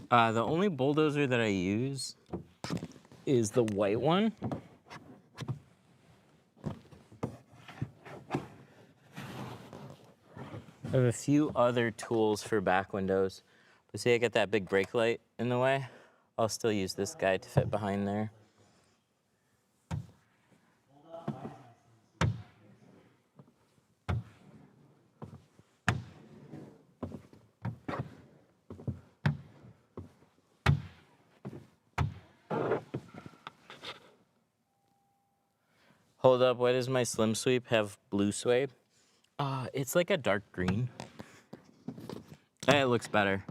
The only bulldozer that I use is the white one. I have a few other tools for back windows, but see I got that big brake light in the way, I'll still use this guy to fit behind there. Hold up, why does my Slim Sweep have blue suede? It's like a dark green. It looks better.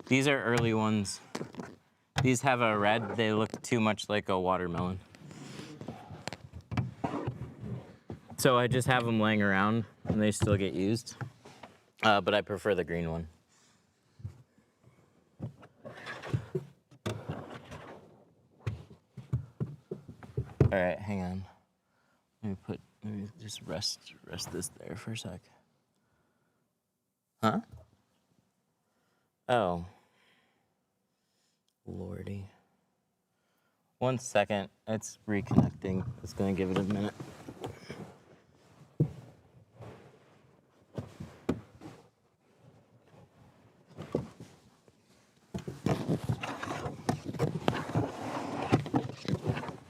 These are early ones. These have a red, they look too much like a watermelon. So I just have them laying around and they still get used. But I prefer the green one. All right, hang on. Let me just rest this there for a sec. Huh? Oh. Lordy. 1 second, it's reconnecting. It's gonna give it a minute.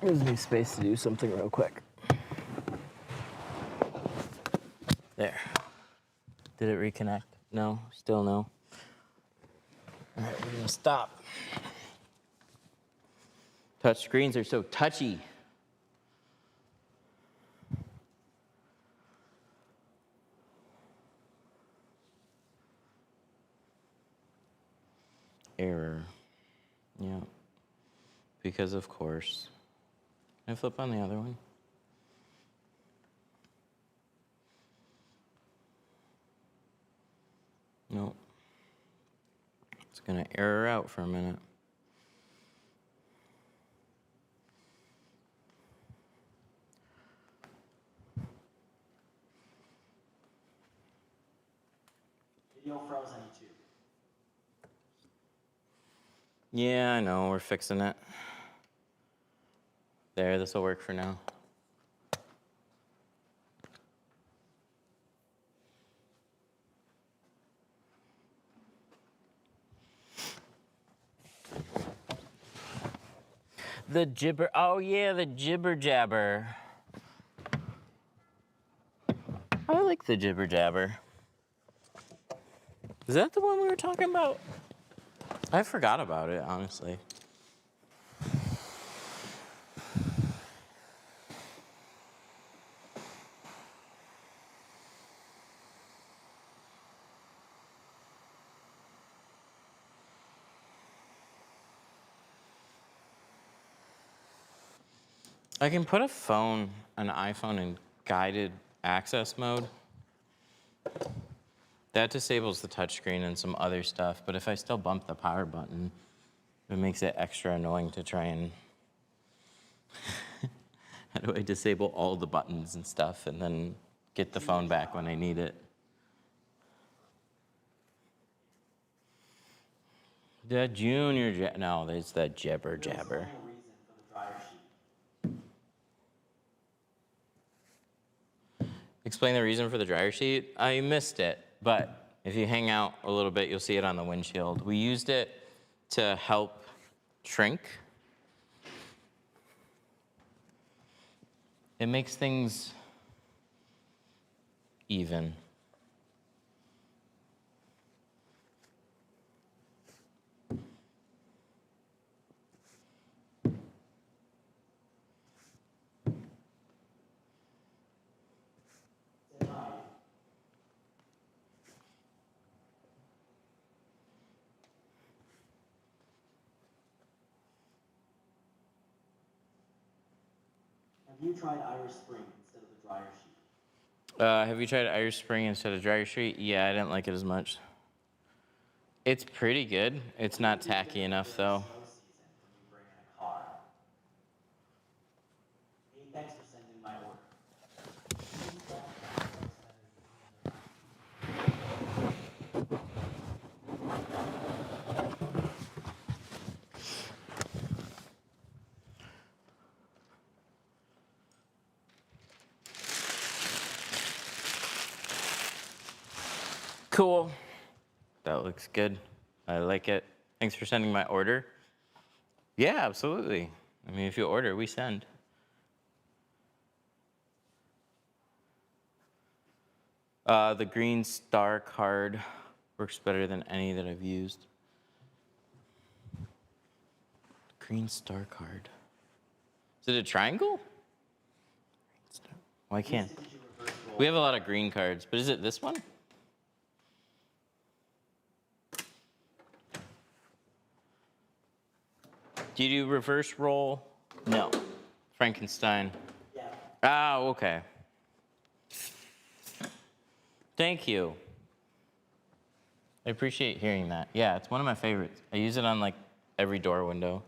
Gives me space to do something real quick. There. Did it reconnect? No, still no. All right, we're gonna stop. Touch screens are so touchy. Error. Yeah. Because of course. Can I flip on the other one? Nope. It's gonna error out for a minute. Video froze on YouTube. Yeah, I know, we're fixing it. There, this will work for now. The jibber, oh yeah, the jibber jabber. I like the jibber jabber. Is that the one we were talking about? I forgot about it, honestly. I can put an iPhone in guided access mode. That disables the touchscreen and some other stuff, but if I still bump the power button, it makes it extra annoying to try and... How do I disable all the buttons and stuff and then get the phone back when I need it? The junior, no, it's the jibber jabber. There's no reason for the dryer sheet. Explain the reason for the dryer sheet. I missed it, but if you hang out a little bit, you'll see it on the windshield. We used it to help shrink. It makes things even. Have you tried Irish Spring instead of the dryer sheet? Have you tried Irish Spring instead of dryer sheet? Yeah, I didn't like it as much. It's pretty good. It's not tacky enough, though. Snow season when you bring in a car. Hey, thanks for sending my order. Cool. That looks good. I like it. Thanks for sending my order. Yeah, absolutely. I mean, if you order, we send. The green star card works better than any that I've used. Green star card. Is it a triangle? Why can't? We have a lot of green cards, but is it this one? Do you do reverse roll? No. Frankenstein. Yeah. Ah, okay. Thank you. I appreciate hearing that. Yeah, it's one of my favorites. I use it on like every door window.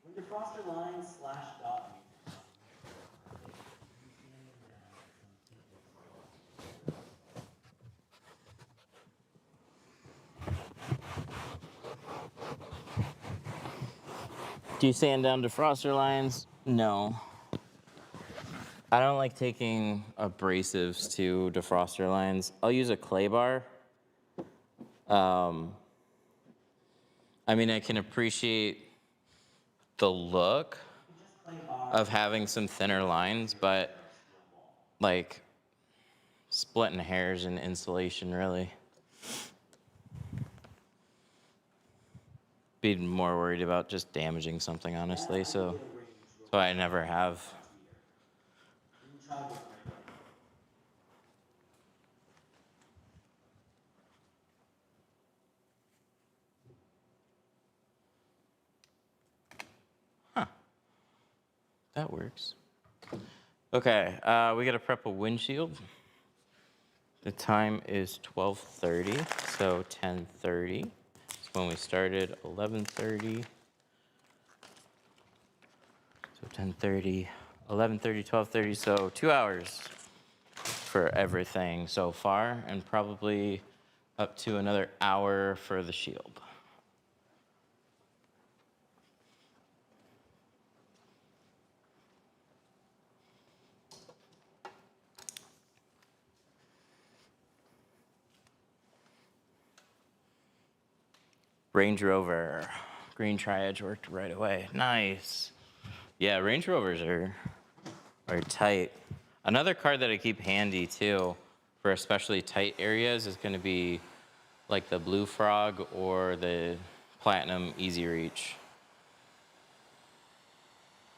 When defroster line / dot. Do you sand down defroster lines? No. I don't like taking abrasives to defroster lines. I'll use a clay bar. I mean, I can appreciate the look of having some thinner lines, but like splitting hairs and insulation really. Be more worried about just damaging something, honestly, so I never have. You can try with regular. Huh. That works. Okay, we gotta prep a windshield. The time is 12:30, so 10:30. That's when we started, 11:30. So 10:30, 11:30, 12:30, so 2 hours for everything so far, and probably up to another hour for the shield. Range Rover, green tri-edge worked right away. Nice. Yeah, Range Rovers are tight. Another card that I keep handy too, for especially tight areas, is going to be like the Blue Frog or the Platinum Easy Reach.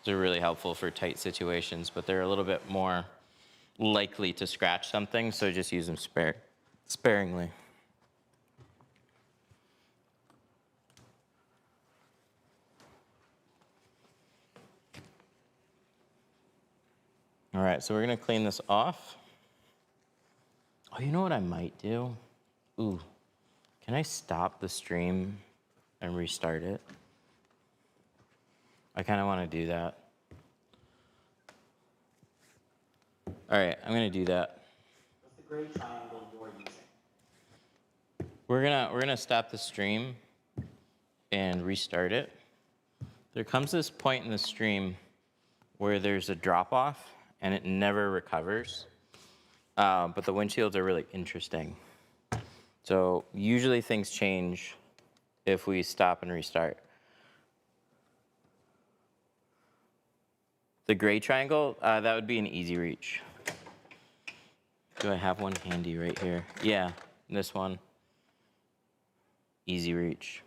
They're really helpful for tight situations, but they're a little bit more likely to scratch something, so just use them sparingly. All right, so we're gonna clean this off. Oh, you know what I might do? Ooh, can I stop the stream and restart it? I kind of want to do that. All right, I'm gonna do that. What's the gray triangle you're using? We're gonna stop the stream and restart it. There comes this point in the stream where there's a drop off and it never recovers. But the windshields are really interesting. So usually things change if we stop and restart. The gray triangle, that would be an easy reach. Do I have one handy right here? Yeah, this one. Easy reach.